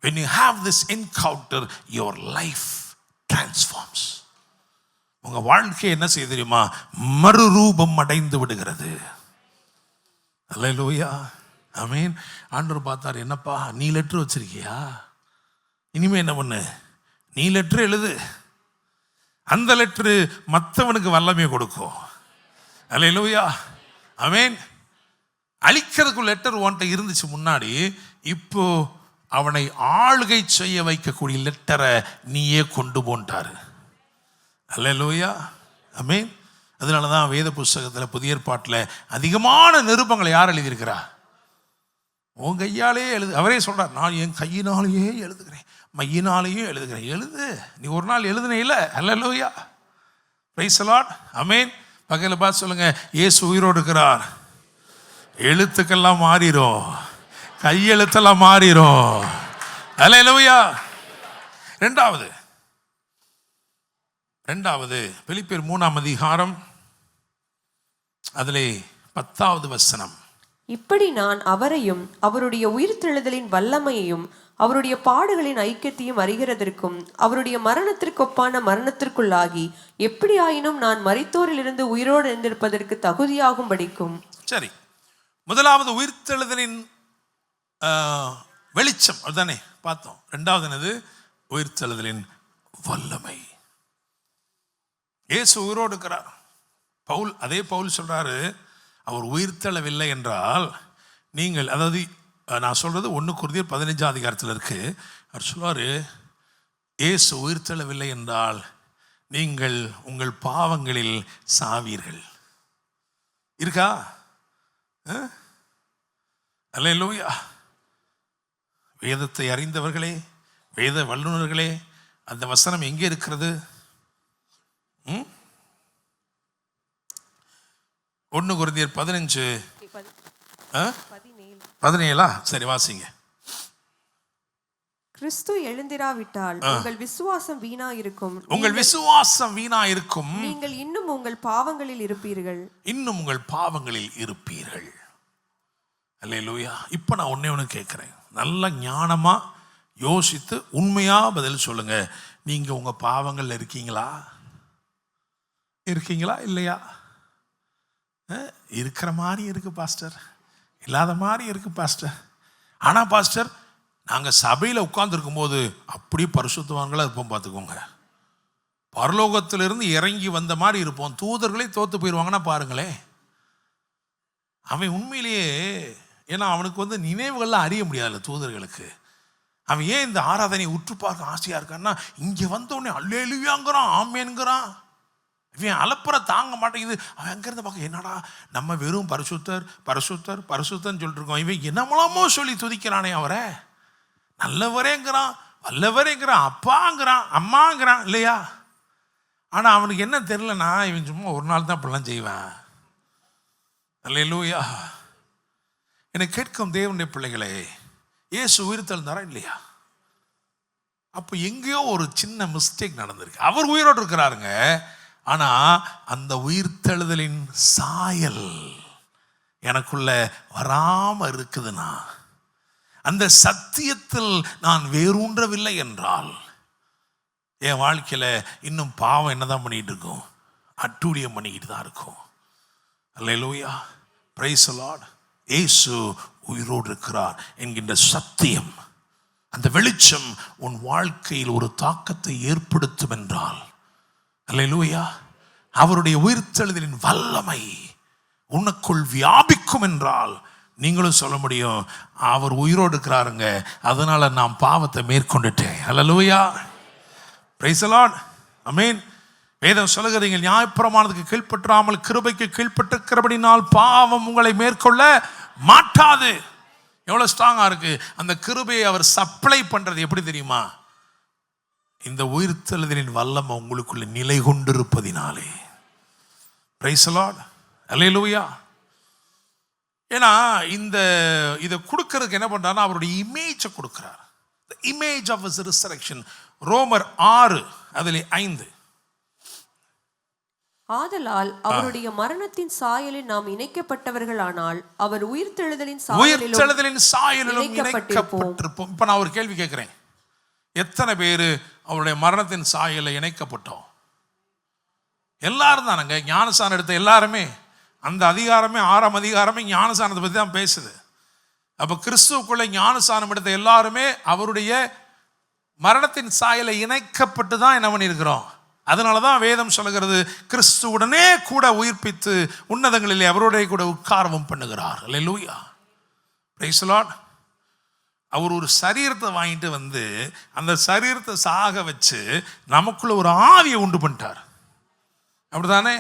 When you have this encounter, your life transforms. உங்க வாழ்க்கை என்ன செய்ய தெரியுமா? மறுரூபம் அடைந்து விடுகிறது. அல்லேலூயா, ஆமென். ஆண்டவர் பார்த்தார், என்னப்பா நீ லெட்டர் வச்சிருக்கியா? இனிமே என்ன பண்ணு, நீ லெட்டர் எழுது. அந்த லெட்டரு மற்றவனுக்கு வல்லமையை கொடுக்கும். அல்லேலூயா, ஆமென். அழிக்கிறதுக்கு லெட்டர் உன்கிட்ட இருந்துச்சு முன்னாடி, இப்போ அவனை ஆளுகை செய்ய வைக்கக்கூடிய லெட்டரை நீயே கொண்டு போன்ட்டாரு. அல்லேலூயா, ஆமென். அதனால தான் வேத புஸ்தகத்தில் புதிய ஏற்பாட்டில் அதிகமான நிருபங்களை யார் எழுதியிருக்கிறா? உன் கையாலே எழுது. அவரே சொல்றார், நான் என் கையினாலேயே எழுதுகிறேன், மையினாலேயே எழுதுகிறேன். எழுது, நீ ஒரு நாள் எழுதுனே இல்லை. அல்லேலூயா, பிரைஸ் தி லார்ட், ஆமென். பக்கத்தில் பார்த்து சொல்லுங்க, இயேசு உயிரோடு இருக்கிறார். எழுத்துக்கெல்லாம் மாறிடும், கையெழுத்தெல்லாம் மாறிடும். அல்லேலூயா. ரெண்டாவது பிலிப்பியர் 3ஆம் அதிகாரம் அதிலே 10வது வசனம். இப்படி நான் அவரையும் அவருடைய உயிர்த்தெழுதலின் வல்லமையையும் அவருடைய பாடுகளின் ஐக்கியத்தையும் அறிகிறதற்கும் அவருடைய மரணத்திற்கொப்பான மரணத்திற்குள்ளாகி எப்படி ஆயினும் நான் மரித்தோரிலிருந்து உயிரோடு எழுந்திருப்பதற்கு தகுதியாகும் படிக்கும். சரி, முதலாவது உயிர்த்தெழுதலின் வெளிச்சம், அதுதானே பார்த்தோம். ரெண்டாவது என்னது? உயிர்த்தெழுதலின் வல்லமை. இயேசு உயிரோடு இருக்கிறார். அதே பவுல் சொல்றாரு, அவர் உயிர்த்தெழவில்லை என்றால் நீங்கள், அதாவது நான் சொல்றது 1 கொரிந்தியர் 15 அதிகாரத்தில் இருக்கு. அவர் சொல்வாரு, இயேசு உயிர்த்தெழவில்லை என்றால் நீங்கள் உங்கள் பாவங்களில் சாவீர்கள். இருக்கா? அல்லேலூயா. வேதத்தை அறிந்தவர்களே, வேத வல்லுநர்களே, அந்த வசனம் எங்கே இருக்கிறது? 1 கொரிந்தியர் 15:17. சரி, வாசிங்க. கிறிஸ்து எழுந்திராவிட்டால் உங்கள் விசுவாசம் வீணா இருக்கும். உங்கள் விசுவாசம் வீணா இருக்கும். நீங்கள் இன்னும் உங்கள் பாவங்களில் இருப்பீர்கள். இன்னும் உங்கள் பாவங்களில் இருப்பீர்கள். அல்லேலூயா. இப்போ நான் ஒண்ணே கேட்குறேன். நல்ல ஞானமா யோசித்து உண்மையா பதில் சொல்லுங்க. நீங்க உங்க பாவங்கள்ல இருக்கீங்களா? இருக்கீங்களா இல்லையா? இருக்கிற மாதிரி இருக்கு பாஸ்டர், இல்லாத மாதிரி இருக்கு பாஸ்டர். ஆனா பாஸ்டர், நாங்கள் சபையில் உட்கார்ந்துருக்கும் போது அப்படியே பரிசுத்தவான்களாக இருப்போம். பார்த்துக்கோங்க, பரலோகத்திலிருந்து இறங்கி வந்த மாதிரி இருப்போம். தூதர்களே தோற்று போயிடுவாங்கன்னா பாருங்களேன். அவன் உண்மையிலேயே, ஏன்னா அவனுக்கு நினைவுகள்லாம் அறிய முடியாதுல்ல தூதர்களுக்கு. அவன் ஏன் இந்த ஆராதனை உற்று பார்க்க ஆசையாக இருக்கான்னா, இங்கே வந்தோடனே அல்லேலூயாங்கிறான், ஆமேன்கிறான். இவன் அலப்புற தாங்க மாட்டேங்குது. அவன் அங்கேருந்து பார்க்க, என்னடா நம்ம வெறும் பரிசுத்தர் பரிசுத்தர் பரிசுத்தர்ன்னு சொல்லிட்டு இருக்கோம், இவன் என்னமோ சொல்லி துதிக்கிறானே அவரை. நல்லவரேங்கிறான், வல்லவரேங்கிறான், அப்பாங்கிறான், அம்மாங்கிறான் இல்லையா? ஆனால் அவனுக்கு என்ன தெரியலனா, இவன் சும்மா ஒரு நாள் தான் இப்படிலாம் செய்வேன். அல்லேலூயா. என்னை கேட்கும் தேவனுடைய பிள்ளைகளே, இயேசு உயிர்த்தெழுந்தாரா இல்லையா? அப்போ எங்கேயோ ஒரு சின்ன மிஸ்டேக் நடந்திருக்கு. அவர் உயிரோடு இருக்கிறாருங்க, ஆனால் அந்த உயிர்த்தெழுதலின் சாயல் எனக்குள்ள வராமல் இருக்குதுன்னா, அந்த சத்தியத்தில் நான் வேரூன்றவில்லை என்றால், என் வாழ்க்கையில் இன்னும் பாவம் என்னதான் பண்ணிட்டு இருக்கும்? அட்டூழியம் பண்ணிக்கிட்டு தான் இருக்கும். அல்லேலூயா, பிரைஸ் தி லார்ட். இயேசு உயிரோடு இருக்கிறார் என்கின்ற சத்தியம், அந்த வெளிச்சம் உன் வாழ்க்கையில் ஒரு தாக்கத்தை ஏற்படுத்தும் என்றால், அல்லேலூயா, அவருடைய உயிர்த்தெழுதலின் வல்லமை உனக்குள் வியாபிக்கும் என்றால், நீங்களும் சொல்ல முடியும், அவர் உயிரோடு இருக்கிறாருங்க, அதனால நான் பாவத்தை மேற்கொண்டுட்டேன். அல்லேலூயா, பிரைஸ் தி லார்ட், ஆமென். வேதம் சொல்லுகிறது, நீங்கள் நியாயப்பிரமாணத்துக்கு கீழ்ப்பற்றாமல் கிருபைக்கு கீழ்ப்பட்டிருக்கிறபடினால் பாவம் உங்களை மேற்கொள்ள மாட்டாது. எவ்வளவு ஸ்ட்ராங்கா இருக்கு. அந்த கிருபையை அவர் சப்ளை பண்றது எப்படி தெரியுமா? இந்த உயிர்த்தெழுதலின் வல்லமை உங்களுக்குள்ள நிலை கொண்டிருப்பதினாலே. பிரைஸ் தி லார்ட், அல்லேலூயா. ஏன்னா இதை கொடுக்கறதுக்கு என்ன பண்றாருன்னா, அவருடைய இமேஜை கொடுக்கிறார். The image of his resurrection. ரோமர் 6:5. ஆதலால் அவருடைய மரணத்தின் சாயலில் நாம் இணைக்கப்பட்டவர்களானால் அவர் உயிர்த்தெழுதலின் சாயலிலும் இணைக்கப்பட்டிருப்போம். இப்ப நான் ஒரு கேள்வி கேட்கிறேன், எத்தனை பேர் அவருடைய மரணத்தின் சாயலில் இணைக்கப்பட்டோம்? எல்லாரும் தானங்க. ஞானஸ்நானம் எடுத்த எல்லாருமே, அந்த அதிகாரமே 6ஆம் அதிகாரமே ஞானஸ்நானத்தை பற்றி தான் பேசுது. அப்போ கிறிஸ்துவுக்குள்ள ஞானஸ்நானம் எடுத்த எல்லாருமே அவருடைய மரணத்தின் சாயலை இணைக்கப்பட்டு தான் என்ன பண்ணியிருக்கிறோம். அதனால தான் வேதம் சொல்லுகிறது, கிறிஸ்துவுடனே கூட உயிர்ப்பித்து உன்னதங்களிலே அவருடைய கூட உட்காரவும் பண்ணுகிறார். அல்லேலூயா, பிரைஸ் தி லார்ட். அவர் ஒரு சரீரத்தை வாங்கிட்டு அந்த சரீரத்தை சாக வச்சு நமக்குள்ள ஒரு ஆவியை உண்டு பண்ணிட்டார். அப்படிதானே?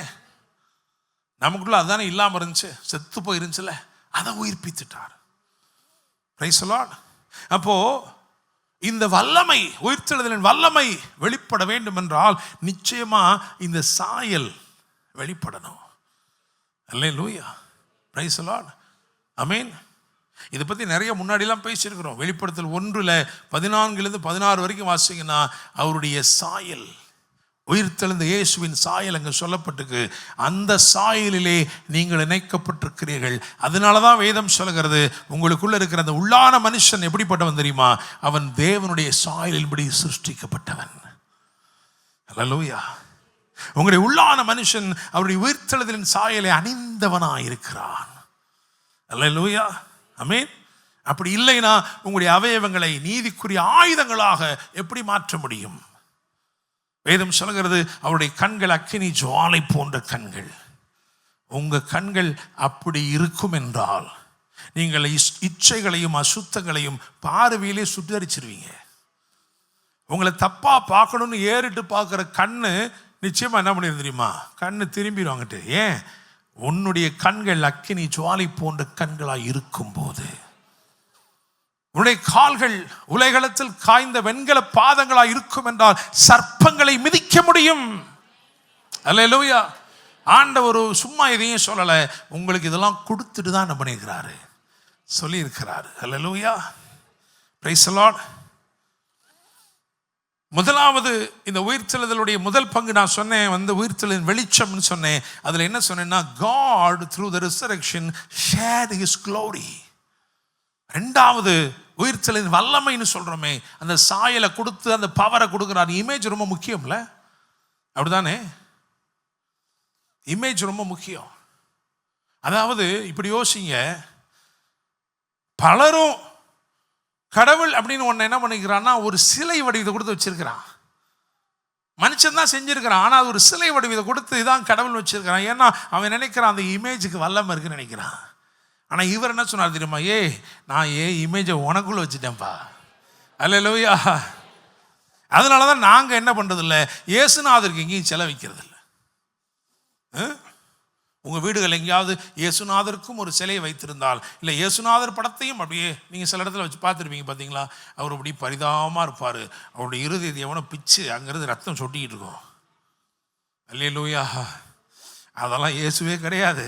நமக்குள்ள அதுதானே இல்லாமல் இருந்துச்சு, செத்து போயிருந்துச்சுல, அதை உயிர்ப்பித்துட்டார். Price the Lord. அப்போ இந்த வல்லமை, உயிர்த்தெழுதலின் வல்லமை வெளிப்பட வேண்டும் என்றால் நிச்சயமா இந்த சாயல் வெளிப்படணும். அல்லேலூயா, பிரைஸ் தி லார்ட், ஆமென். இதை பற்றி நிறைய முன்னாடிலாம் பேசியிருக்கிறோம். வெளிப்படுத்தல் 1:14-16 வரைக்கும் வாசிங்கன்னா, அவருடைய சாயல், உயிர்த்தெழுந்த இயேசுவின் சாயல் அங்கே சொல்லப்பட்டிருக்கு. அந்த சாயலிலே நீங்கள் இணைக்கப்பட்டிருக்கிறீர்கள். அதனால தான் வேதம் சொல்லுகிறது, உங்களுக்குள்ள இருக்கிற அந்த உள்ளான மனுஷன் எப்படிப்பட்டவன் தெரியுமா? அவன் தேவனுடைய சாயலின்படி சிருஷ்டிக்கப்பட்டவன். அல்லேலூயா. உங்களுடைய உள்ளான மனுஷன் அவருடைய உயிர்த்தெழுதலின் சாயலை அணிந்தவனாக இருக்கிறான். அல்லேலூயா, ஆமென். அப்படி இல்லைன்னா உங்களுடைய அவயவங்களை நீதிக்குரிய ஆயுதங்களாக எப்படி மாற்ற முடியும்? வேதம் சொல்கிறது அவருடைய கண்கள் அக்கினி ஜுவாலை போன்ற கண்கள். உங்க கண்கள் அப்படி இருக்கும் என்றால் நீங்கள் இச்சைகளையும் அசுத்தங்களையும் பார்வையிலே சுட்டரிச்சிருவீங்க. உங்களை தப்பா பார்க்கணும்னு ஏறிட்டு பார்க்குற கண்ணு நிச்சயமா என்ன பண்ணிரு தெரியுமா? கண்ணு திரும்பிடுவாங்கட்டு. ஏன்? உன்னுடைய கண்கள் அக்கினி ஜுவாலை போன்ற கண்களாய் இருக்கும் போது உன்னுடைய கால்கள் உலகளத்தில் காய்ந்த வெண்கல பாதங்களாய் இருக்கும் என்றால் சர்ப்பங்களை மிதிக்க முடியும். அல்லேலூயா. ஆண்டவர் சும்மா எதையும் சொல்லலை, உங்களுக்கு இதெல்லாம் கொடுத்துட்டு தான் என்ன பண்ணியிருக்கிறாரு, சொல்லியிருக்கிறாரு. அல்லேலூயா. Praise the Lord. முதலாவது இந்த உயிர்த்தெழுதலுடைய முதல் பங்கு நான் சொன்னேன், உயிர்த்தெழுதலின் வெளிச்சம்னு சொன்னேன். அதில் என்ன சொன்னேன்னா, God through the resurrection shared his glory. ரெண்டாவது உயிர்த்தெழுதலின் வல்லமைன்னு சொல்றோமே, அந்த சாயலை கொடுத்து அந்த பவரை கொடுக்குறாரு. இமேஜ் ரொம்ப முக்கியம்ல, அப்படிதானே? இமேஜ் ரொம்ப முக்கியம். அதாவது இப்படி யோசிங்க, பலரும் கடவுள் அப்படின்னு ஒன்று என்ன பண்ணிக்கிறான்னா ஒரு சிலை வடிவத்தை கொடுத்து வச்சிருக்கிறான். மனுஷன் தான் செஞ்சிருக்கிறான், ஆனால் அது ஒரு சிலை வடிவத்தை கொடுத்து இதான் கடவுள் வச்சிருக்கிறான். ஏன்னா அவன் நினைக்கிறான் அந்த இமேஜுக்கு வல்லமை இருக்குன்னு நினைக்கிறான். ஆனால் இவர் என்ன சொன்னார் தெரியுமா? நான் இமேஜை உனக்குள்ள வச்சுட்டேன்ப்பா. அல்லேலூயா. அதனால தான் நாங்கள் என்ன பண்ணுறதில்ல, இயேசுநாதருக்கு எங்கேயும் செலவிக்கிறது இல்லை. உங்கள் வீடுகள் எங்கேயாவது இயேசுநாதருக்கும் ஒரு சிலையை வைத்திருந்தால், இல்லை இயேசுநாதர் படத்தையும் அப்படியே நீங்கள் சில இடத்துல வச்சு பார்த்துருப்பீங்க. பார்த்தீங்களா? அவர் அப்படி பரிதாபமாக இருப்பார். அவருடைய இருதயத்தை எவனோ பிச்சு அங்கேருந்து ரத்தம் சொட்டிக்கிட்டு இருக்கும். அல்லேலூயா. அதெல்லாம் இயேசுவே கிடையாது.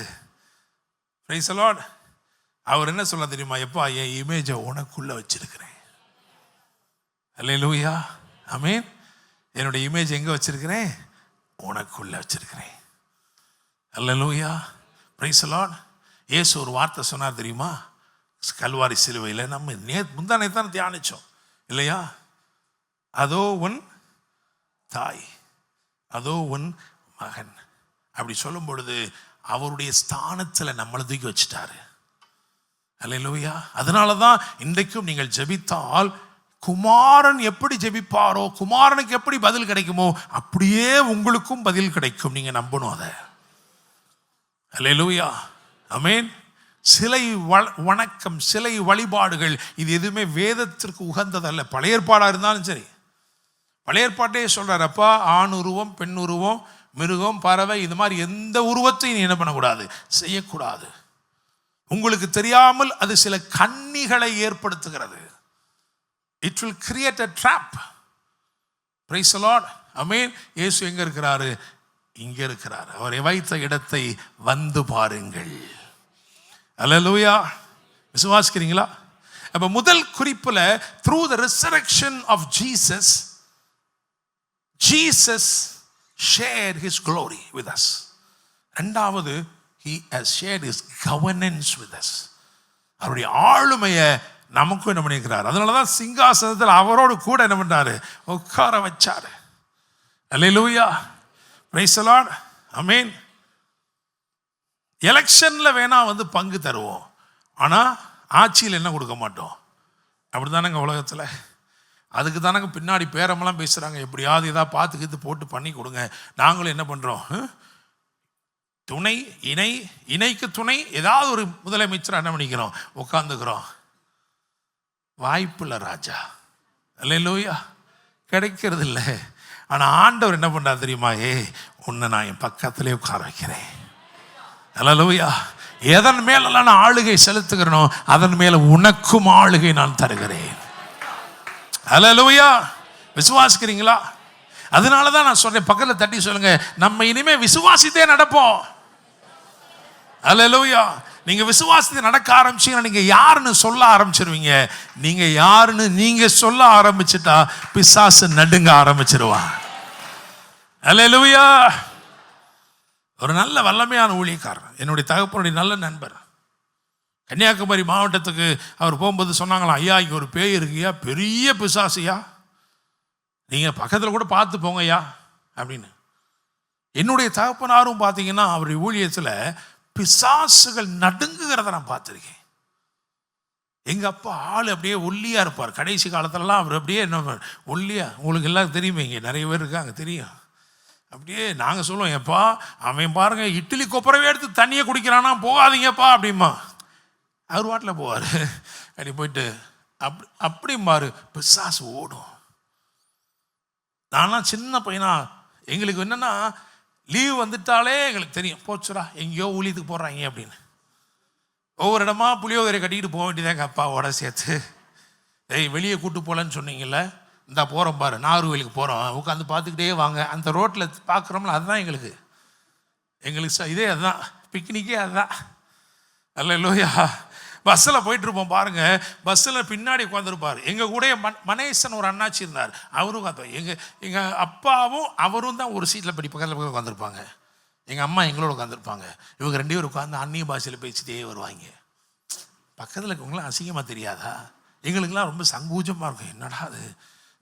Price the Lord. அவர் என்ன சொல்ல தெரியுமா? எப்பா, என் இமேஜை உனக்குள்ளே வச்சிருக்கிறேன். அல்லேலூயா. ஆமென். என்னுடைய இமேஜ் எங்கே வச்சிருக்கிறேன்? உனக்குள்ளே வச்சிருக்கிறேன். Hallelujah. Praise the Lord. Yesu ஒரு வார்த்தை சொன்னார் தெரியுமா? கல்வாரி சிலுவையில் நம்ம முந்தானே தான் தியானிச்சோம் இல்லையா? அதோ உன் தாய், அதோ உன் மகன். அப்படி சொல்லும் பொழுது அவருடைய ஸ்தானத்தில் நம்மளை தூக்கி வச்சுட்டாரு. அல்லேலூயா. அதனால தான் இன்றைக்கும் நீங்கள் ஜெபித்தால் குமாரன் எப்படி ஜெபிப்பாரோ, குமாரனுக்கு எப்படி பதில் கிடைக்குமோ அப்படியே உங்களுக்கும் பதில் கிடைக்கும். நீங்க நம்பணும் அதை. அல்லேலூயா. ஆமென். சிலை வணக்கம், சிலை வழிபாடுகள் இது எதுவுமே வேதத்திற்கு உகந்ததல்ல. பழைய ஏற்பாடாக இருந்தாலும் சரி, பழைய ஏற்பாட்டே சொல்றாரப்பா, ஆண் உருவம், பெண் உருவம், மிருகம், பறவை, இது மாதிரி எந்த உருவத்தையும் நீ என்ன பண்ணக்கூடாது, செய்யக்கூடாது. உங்களுக்கு தெரியாமல் அது சில கண்ணிகளை ஏற்படுத்துகிறது. It will create a trap. Praise the Lord. ஆமென். இயேசு எங்க இருக்கிறாரு? இங்கே இருக்கிறார். அவரை வைத்த இடத்தை வந்து பாருங்கள். அல்லேலூயா. விசுவாசிக்கிறீங்களா? அப்ப முதல் குறிப்புல through the resurrection of Jesus, Jesus shared his glory with us. இரண்டாவது, he has shared his governance with us. அவருடைய ஆளுமையை நமக்கும் என்ன பண்ணியிருக்கிறார். அதனாலதான் சிங்காசனத்தில் அவரோடு கூட என்ன பண்றாரு, உட்கார வச்சாரு. Hallelujah. Praise the Lord. Amen. எலெக்ஷன்ல வேணா பங்கு தருவோம், ஆனா ஆட்சியில் என்ன கொடுக்க மாட்டோம். அப்படிதானங்க உலகத்துல. அதுக்கு தானங்க பின்னாடி பேரமெல்லாம் பேசுறாங்க, எப்படியாவது ஏதாவது பார்த்துக்கிட்டு போட்டு பண்ணி கொடுங்க. நாங்களும் என்ன பண்றோம், துணை இணைக்கு துணை ஏதாவது ஒரு முதலமைச்சர் என்ன பண்ணிக்கிறோம், உட்காந்துக்கிறோம். வாய்ப்பில்லை ராஜா. அல்லேலூயா. கிடைக்கிறது இல்லை. ஆனால் ஆண்டவர் என்ன பண்ணார் தெரியுமா? உன்னை நான் என் பக்கத்திலே உட்கார வைக்கிறேன். அல்லேலூயா. எதன் மேலெல்லாம் நான் ஆளுகை செலுத்துகிறேனோ அதன் மேல உனக்கும் ஆளுகை நான் தருகிறேன். அல்லேலூயா. விசுவாசிக்கிறீங்களா? அதனால தான் நான் சொல்றேன், பக்கத்தில் தட்டி சொல்லுங்க, நம்ம இனிமே விசுவாசித்தே நடப்போம். அல்லேலூயா. நீங்க விசுவாசத்தை நடக்க ஆரம்பிச்சீங்கன்னா நீங்க யாருன்னு சொல்ல ஆரம்பிச்சிருவீங்க. நீங்க யாருன்னு நீங்க சொல்ல ஆரம்பிச்சுட்டா பிசாசு நடுங்க ஆரம்பிச்சிருவான். அல்லேலூயா. ஒரு நல்ல வல்லமையான ஊழியக்காரர், என்னுடைய தகப்பனுடைய நல்ல நண்பர், கன்னியாகுமரி மாவட்டத்துக்கு அவர் போகும்போது சொன்னாங்களாம், ஐயா இங்கே ஒரு பேய் இருக்குயா, பெரிய பிசாசுயா, நீங்கள் பக்கத்தில் கூட பார்த்து போங்கய்யா அப்படின்னு. என்னுடைய தகப்பனாரும் பார்த்தீங்கன்னா அவருடைய ஊழியத்தில் பிசாசுகள் நடுங்குகிறத நான் பார்த்துருக்கேன். எங்கள் அப்பா ஆள் அப்படியே ஒல்லியாக இருப்பார். கடைசி காலத்துலலாம் அவர் அப்படியே என்ன ஒல்லியாக, உங்களுக்கு எல்லாம் தெரியுமே, இங்கே நிறைய பேர் இருக்காங்க தெரியும். அப்படியே நாங்கள் சொல்லுவோம், ஏப்பா அவன் பாருங்க இட்லி கொப்பரவே எடுத்து தண்ணியை குடிக்கிறானா, போகாதீங்கப்பா அப்படிமா. அவர் வாட்டில் போவார். அப்படி போயிட்டு அப்படிம்பாரு. பிசாசு ஓடும். நான்லாம் சின்ன பையனா, எங்களுக்கு என்னென்னா லீவ் வந்துட்டாலே எங்களுக்கு தெரியும், போச்சுடா எங்கேயோ ஊழியத்துக்கு போடுறாங்க அப்படின்னு. ஒவ்வொரு இடமா புளியோதரை கட்டிக்கிட்டு போக வேண்டியதாங்க அப்பாவோட சேர்த்து. வெளியே கூட்டு போகலன்னு சொன்னீங்கல்ல, இந்த போகிறோம் பாரு, நாகர்கோவிலுக்கு போகிறோம், உட்காந்து பார்த்துக்கிட்டே வாங்க. அந்த ரோட்டில் பார்க்குறோம்ல, அதுதான் எங்களுக்கு இதே அதுதான் பிக்னிக்கே அதுதான். அல்லேலூயா. பஸ்ஸில் போயிட்டுருப்போம் பாருங்கள், பஸ்ஸில் பின்னாடி உட்காந்துருப்பார். எங்கள் கூட மனேசன் ஒரு அண்ணாச்சி இருந்தார், அவரும் உட்காந்து, எங்கள் அப்பாவும் அவரும் தான் ஒரு சீட்டில் பக்கத்தில் உட்காந்துருப்பாங்க. எங்கள் அம்மா எங்களோட உட்காந்துருப்பாங்க. இவங்க 2 பேரும் உட்காந்து அந்நிய பாஷையில் பேசிட்டே வருவாங்க. பக்கத்தில் இருக்கவங்களாம் அசிங்கமாக தெரியாதா? எங்களுக்கெல்லாம் ரொம்ப சங்கூஜமாக இருக்கும். என்னடா அது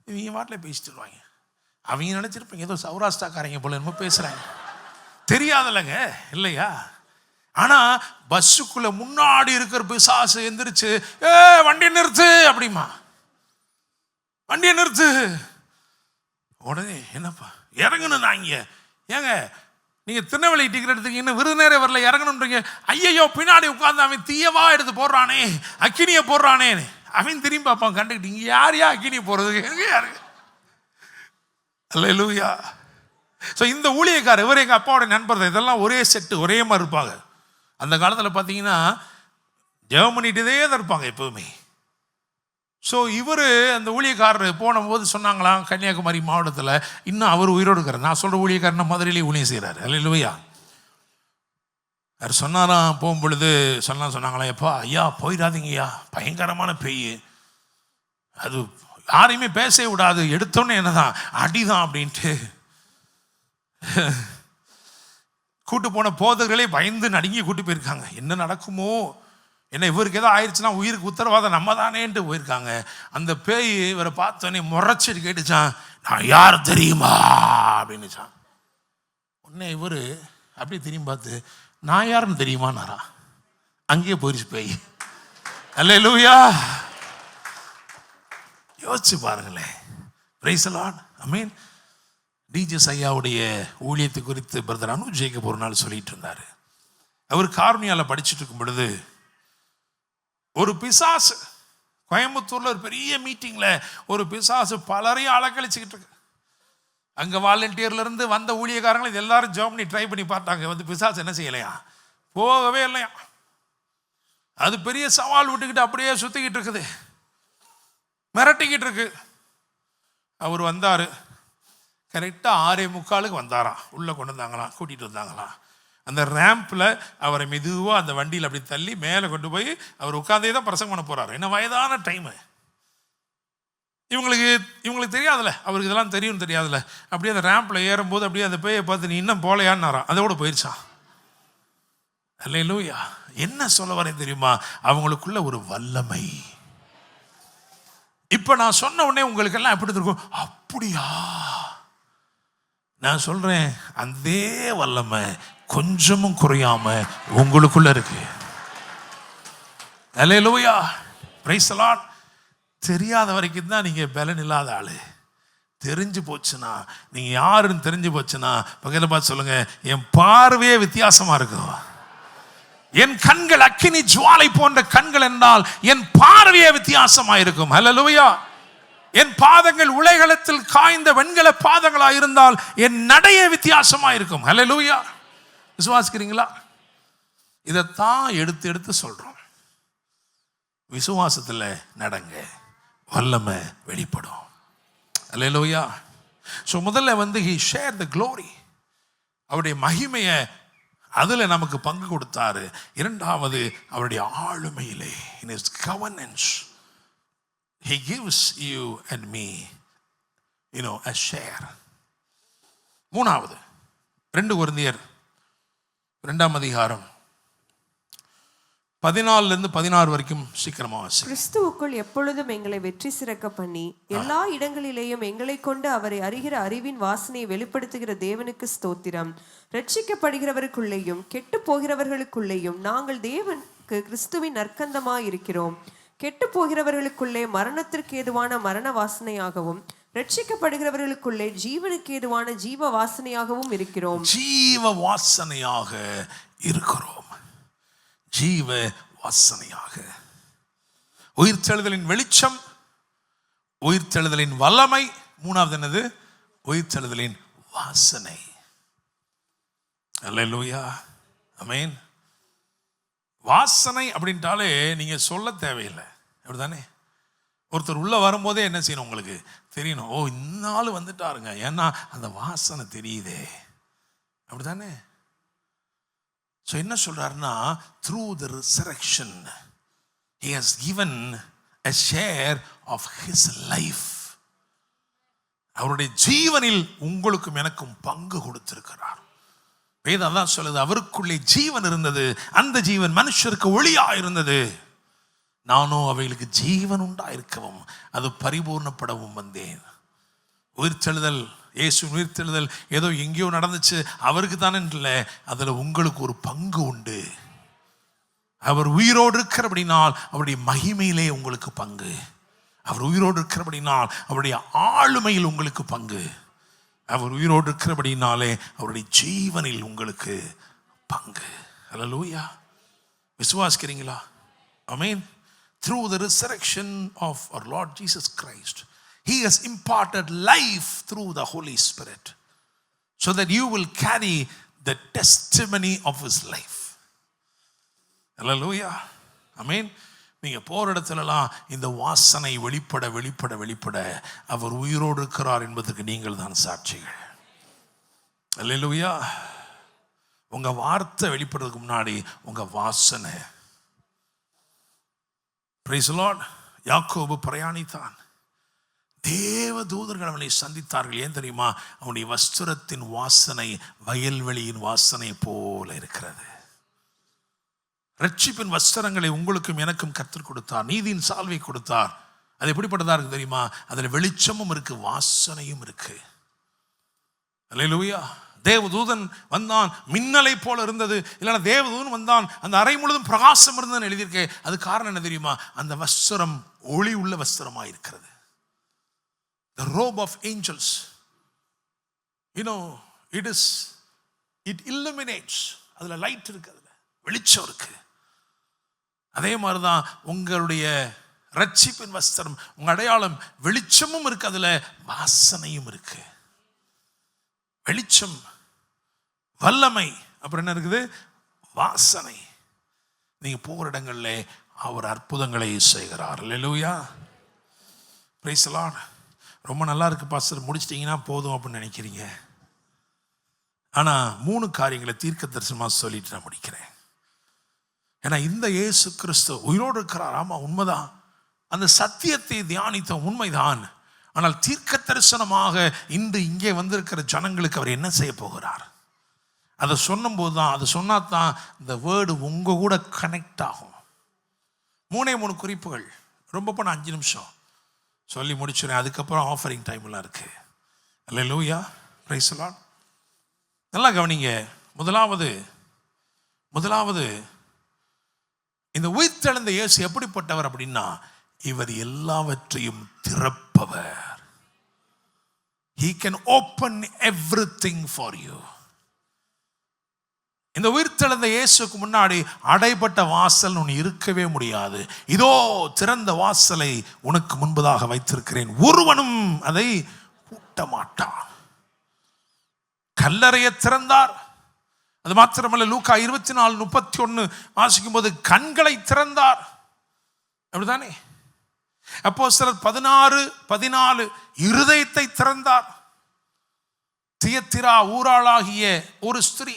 இவங்க வாட்டில் பேசிட்டு வருவாங்க. அவங்க நினச்சிருப்பாங்க ஏதோ சௌராஷ்டிராக்காரங்க போல என்னமோ பேசுகிறாங்க, தெரியாதில்லைங்க இல்லையா? ஆனால் பஸ்ஸுக்குள்ளே முன்னாடி இருக்கிற பிசாசு எந்திரிச்சு, வண்டியை நிறுத்து அப்படிமா, வண்டியை நிறுத்து. உடனே என்னப்பா இறங்கணும் நாங்க, ஏங்க நீங்கள் திருநெல்வேலி டிக்கெட் எடுத்துங்க, இன்னும் விருதுநேரே வரல, இறங்கணுன்றீங்க. ஐயையோ பின்னாடி உட்காந்து அவன் தீயவா எடுத்து போடுறானே, அக்கினியை போடுறானே. அவன் திரும்பி பார்ப்பான், கண்டுக்கிட்டு இங்கே யாரையா அக்கினியை போடுறது, எங்க யாருக்கு? அல்லேலூயா. ஸோ இந்த ஊழியக்காரர், இவர் எங்கள் அப்பாவோட நண்பர் தான். இதெல்லாம் ஒரே செட்டு, ஒரே மாதிரி இருப்பாங்க. அந்த காலத்தில் பார்த்தீங்கன்னா ஜெபம் பண்ணிகிட்டே தான் இருப்பாங்க எப்போவுமே. ஸோ இவர் அந்த ஊழியக்காரர் போனபோது சொன்னாங்களாம், கன்னியாகுமரி மாவட்டத்தில் இன்னும் அவர் உயிரோடு இருக்கிறார். நான் சொல்கிற ஊழியக்காரன் மதுரையிலேயே ஊழியம் செய்கிறார். அல்லேலூயா. அவர் சொன்னாராம், போகும்பொழுது சொன்னாங்களாம், எப்பா ஐயா போயிடாதீங்கய்யா, பயங்கரமான பேய், அது யாரையுமே பேசவே விடாது, எடுத்தோன்னே என்னதான் அடிதான் அப்படின்ட்டு. கூட்டு போன போதர்களே பயந்து நடுங்கி கூட்டு போயிருக்காங்க. என்ன நடக்குமோ, என்ன இவருக்கு ஏதோ ஆயிடுச்சுன்னா உயிருக்கு உத்தரவாதம் நம்ம தானேன்ட்டு போயிருக்காங்க. அந்த பேய் இவரை பார்த்தோன்னே முறைச்சிட்டு கேட்டுச்சான், நான் யார் தெரியுமா அப்படின்னுச்சான். உடனே இவர் அப்படி திரும்பி பார்த்து, நான் யாருன்னு தெரியுமான்னாரா. அங்கேயே போயிடுச்சு பேய். அல்லேலூயா. யோசிச்சு பாருங்களேன். Price the Lord. Amen. DGS ஐயாவுடைய ஊழியத்தை குறித்து பிரதர் அனு ஜேக்கப் ஒரு நாள் சொல்லிட்டு இருந்தார். அவர் கார்னியாவில் படிச்சுட்டு இருக்கும் பொழுது ஒரு பிசாசு, கோயம்புத்தூரில் ஒரு பெரிய மீட்டிங்கில் ஒரு பிசாசு பலரையும் அலக்கழிச்சுக்கிட்டு இருக்கு. அங்கே வாலண்டியர்லேருந்து வந்த ஊழியக்காரங்களை இது எல்லாரும் ஜெர்மனி ட்ரை பண்ணி பார்த்தாங்க. வந்து பிசாசு என்ன செய்யலையா, போகவே இல்லையா. அது பெரிய சவால் விட்டுக்கிட்டு அப்படியே சுற்றிக்கிட்டு இருக்குது, மிரட்டிக்கிட்டு இருக்கு. அவர் வந்தார், கரெக்டாக 6:45 வந்தாராம். உள்ளே கொண்டு வந்தாங்களாம், கூட்டிகிட்டு வந்தாங்களாம். அந்த ரேம்பில் அவரை மெதுவாக அந்த வண்டியில் அப்படி தள்ளி மேலே கொண்டு போய் அவர் உட்காந்தே தான் பிரசங்கம் பண்ண போகிறார். என்ன வயதான டைமு, இவங்களுக்கு தெரியாதுல்ல, அவருக்கு இதெல்லாம் தெரியும் தெரியாதுல்ல. அப்படியே அந்த ரேம்பில் ஏறும்போது அப்படியே அந்த பேயை பார்த்து, நீ இன்னும் போலையான்னாராம். அதோட போயிடுச்சான். அல்லேலூயா. என்ன சொல்ல வரேன் தெரியுமா, அவங்களுக்குள்ள ஒரு வல்லமை. இப்போ நான் சொன்ன உடனே உங்களுக்கெல்லாம் எப்படி இருக்கும், அப்படியா? நான் சொல்றேன், அந்த வல்லமை கொஞ்சமும் குறையாம உங்களுக்குள்ள இருக்கு. அல்லேலூயா. Praise the Lord. தெரியாத வரைக்கும் தான் நீங்க பலன் இல்லாத ஆளு. தெரிஞ்சு போச்சுன்னா, நீங்க யாருன்னு தெரிஞ்சு போச்சுன்னா பக்கத்துல பார்த்து சொல்லுங்க, என் பார்வையே வித்தியாசமா இருக்கும். என் கண்கள் அக்கினி ஜுவாலை போன்ற கண்கள் என்றால் என் பார்வையே வித்தியாசமா இருக்கும். அல்லேலூயா. என் பாதங்கள் உலைகளத்தில் காய்ந்த வெண்கல பாதங்களா இருந்தால் என் நடையே வித்தியாசமா இருக்கும். அல்லேலூயா. விசுவாசிக்கிறீங்களா? இதைத்தான் எடுத்து எடுத்து சொல்றோம். விசுவாசத்துல நடங்க, வல்லமை வெளிப்படும். அல்லேலூயா. ஸோ முதல்ல வந்து he shared the glory, அவருடைய மகிமையை அதில் நமக்கு பங்கு கொடுத்தாரு. இரண்டாவது அவருடைய ஆளுமையிலே, in his governance he gives you and me, a share. மூணாவது 2 கொரிந்தியர் 2ஆம் அதிகாரம் 14 16 வரைக்கும் சீக்கிரமா வாசி. கிறிஸ்துவுக்குள் எப்பொழுதும் எங்களை வெற்றி சிறக்க பண்ணி எல்லா இடங்களிலேயும் எங்களை கொண்டு அவரை அறிகிற அறிவின் வாசனையை வெளிப்படுத்துகிற தேவனுக்கு ஸ்தோத்திரம். ரட்சிக்கப்படுகிறவருக்குள்ளேயும் கெட்டு போகிறவர்களுக்குள்ளேயும் நாங்கள் தேவனுக்கு கிறிஸ்துவின் நற்கந்தமாய் இருக்கிறோம். கெட்டு போகிறவர்களுக்குள்ளே மரணத்திற்கு ஏதுவான மரண வாசனையாகவும் ரட்சிக்கப்படுகிறவர்களுக்குள்ளே ஜீவனுக்கு ஏதுவான ஜீவ வாசனையாகவும் இருக்கிறோம். ஜீவ வாசனையாக இருக்கிறோம். ஜீவ வாசனையாக. உயிர்த்தெழுதலின் வெளிச்சம், உயிர்த்தெழுதலின் வல்லமை, மூணாவது என்னது? உயிர்த்தெழுதலின் வாசனை. அல்லேலூயா, ஆமென். வாசனை அப்படின்ட்டாலே நீங்க சொல்ல தேவையில்லை, அப்படிதானே? ஒருத்தர் உள்ள வரும்போதே என்ன செய்யணும்? உங்களுக்கு தெரியணும், ஓ இந்த ஆள் வந்துட்டாருங்க, ஏன்னா அந்த வாசனை தெரியுதே, அப்படிதானே? ஸோ என்ன சொல்றாருன்னா, through the resurrection he has given a share of his life. அவருடைய ஜீவனில் உங்களுக்கும் எனக்கும் பங்கு கொடுத்திருக்கிறார். வேதம் தான் சொல்லுது, அவருக்குள்ளே ஜீவன் இருந்தது, அந்த ஜீவன் மனுஷருக்கு ஒளியா இருந்தது, நானும் அவைகளுக்கு ஜீவன் உண்டாயிருக்கவும் அது பரிபூர்ணப்படவும் வந்தேன். உயிர்த்தெழுதல், இயேசு உயிர்த்தெழுதல் ஏதோ எங்கேயோ நடந்துச்சு அவருக்கு தானே இல்லை, அதில் உங்களுக்கு ஒரு பங்கு உண்டு. அவர் உயிரோடு இருக்கிறபடினால் அவருடைய மகிமையிலே உங்களுக்கு பங்கு. அவர் உயிரோடு இருக்கிறபடினால் அவருடைய ஆளுமையில் உங்களுக்கு பங்கு. அவர் உயிரோடு இருக்கிறபடினாலே அவருடைய ஜீவனில் உங்களுக்கு பங்கு. அல்லேலூயா, விசுவாசிக்கிறீங்களா? ஆமென். Through the resurrection of our Lord Jesus Christ, he has imparted life through the Holy Spirit, so that you will carry the testimony of his life. அல்லேலூயா, ஆமென். நீங்க போற இடத்துலலாம் இந்த வாசனை வெளிப்பட வெளிப்பட வெளிப்பட அவர் உயிரோடு இருக்கிறார் என்பதற்கு நீங்கள் தான் சாட்சிகள். அல்லேலூயா. உங்க வார்த்தை வெளிப்படுறதுக்கு முன்னாடி உங்க வாசனை. Price the Lord. யாக்கோபு பிரயாணித்தான், தேவ தூதர்கள் அவனை சந்தித்தார்கள். ஏன் தெரியுமா? அவனுடைய வஸ்திரத்தின் வாசனை வயல்வெளியின் வாசனை போல இருக்கிறது. ரட்சிப்பின் வஸ்திரங்களை உங்களுக்கும் எனக்கும் கர்த்தர் கொடுத்தார், நீதியின் சால்வை கொடுத்தார். அது எப்படிப்பட்டதா இருக்கு தெரியுமா? அதில் வெளிச்சமும் இருக்கு, வாசனையும் இருக்கு. அல்லேலூயா. தேவதூதன் வந்தான், மின்னலை போல இருந்தது. இல்லைன்னா தேவதூதன் வந்தான், அந்த அறை முழுதும் பிரகாசம் இருந்ததுன்னு எழுதியிருக்கேன். அது காரணம் என்ன தெரியுமா? அந்த வஸ்திரம் ஒளி உள்ள வஸ்திரமாக இருக்கிறது. The robe of angels, you know, it illuminates. அதில் லைட் இருக்கு, அதில் வெளிச்சம் இருக்கு. அதே மாதிரி தான் உங்களுடைய ரட்சிப்பின் வஸ்திரம், உங்க அடையாளம், வெளிச்சமும் இருக்கு, அதுல வாசனையும் இருக்கு. வெளிச்சம், வல்லமை, அப்புறம் என்ன இருக்குது? வாசனை. நீங்க போகிற இடங்கள்ல அவர் அற்புதங்களை செய்கிறார். அல்லேலூயா, பிரைஸ் தி லார்ட். ரொம்ப நல்லா இருக்கு பாஸ்டர், முடிச்சிட்டீங்கன்னா போதும் அப்படின்னு நினைக்கிறீங்க. ஆனா 3 காரியங்களை தீர்க்க தரிசனமா சொல்லிட்டு நான் முடிக்கிறேன். ஏன்னா இந்த இயேசு கிறிஸ்து உயிரோடு இருக்கிறார். ஆமா, உண்மைதான். அந்த சத்தியத்தை தியானித்த உண்மைதான். ஆனால் தீர்க்க தரிசனமாக இன்று இங்கே வந்திருக்கிற ஜனங்களுக்கு அவர் என்ன செய்ய போகிறார்? அதை சொன்னும்போது தான், அதை சொன்னா தான் இந்த வேர்டு உங்க கூட கனெக்ட் ஆகும். 3 குறிப்புகள், ரொம்ப பண்ண 5 நிமிஷம் சொல்லி முடிச்சுறேன். அதுக்கப்புறம் ஆஃபரிங் டைம்லாம் இருக்கு. Hallelujah, praise the Lord. நல்லா கவனிங்க. முதலாவது இந்த உயிர்த்தெழுந்த இயேசு எப்படிப்பட்டவர் அப்படின்னா, இவர் எல்லாவற்றையும் திறப்பவர். He can open everything for you. இந்த உயிர்த்தெழுந்த இயேசுக்கு முன்னாடி அடைபட்ட வாசல் உனக்கு இருக்கவே முடியாது. இதோ திறந்த வாசலை உனக்கு முன்பதாக வைத்திருக்கிறேன், ஒருவனும் அதை பூட்ட மாட்டான். கல்லறையை திறந்தார். அது மாத்திரமல்ல, லூக்கா 24:31 வாசிக்கும் போது கண்களை திறந்தார். அப்படிதானே? அப்போஸ்தலர் 16:14 இருதயத்தை திறந்தார். தியத்திரா ஊராளாகிய ஒரு ஸ்திரீ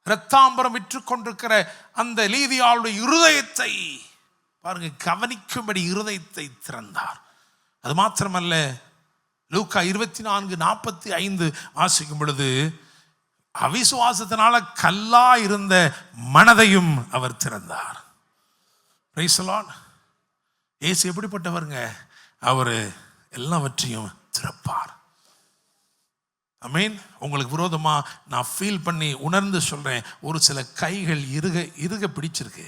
இரத்தாம்பரம் விற்று கொண்டிருக்கிற அந்த லீதியாளுடைய இருதயத்தை பாருங்க, கவனிக்கும்படி இருதயத்தை திறந்தார். அது மாத்திரமல்ல, லூக்கா 24:45 வாசிக்கும் பொழுது அவிசுவாசத்தினால கல்லா இருந்த மனதையும் அவர் திறந்தார். Price the Lord. இயேசு எப்படிப்பட்டவருங்க? அவர் எல்லாவற்றையும் திறப்பார். ஆமென். உங்களுக்கு விரோதமா நான் ஃபீல் பண்ணி உணர்ந்து சொல்றேன், ஒரு சில கைகள் இறுக பிடிச்சிருக்கு.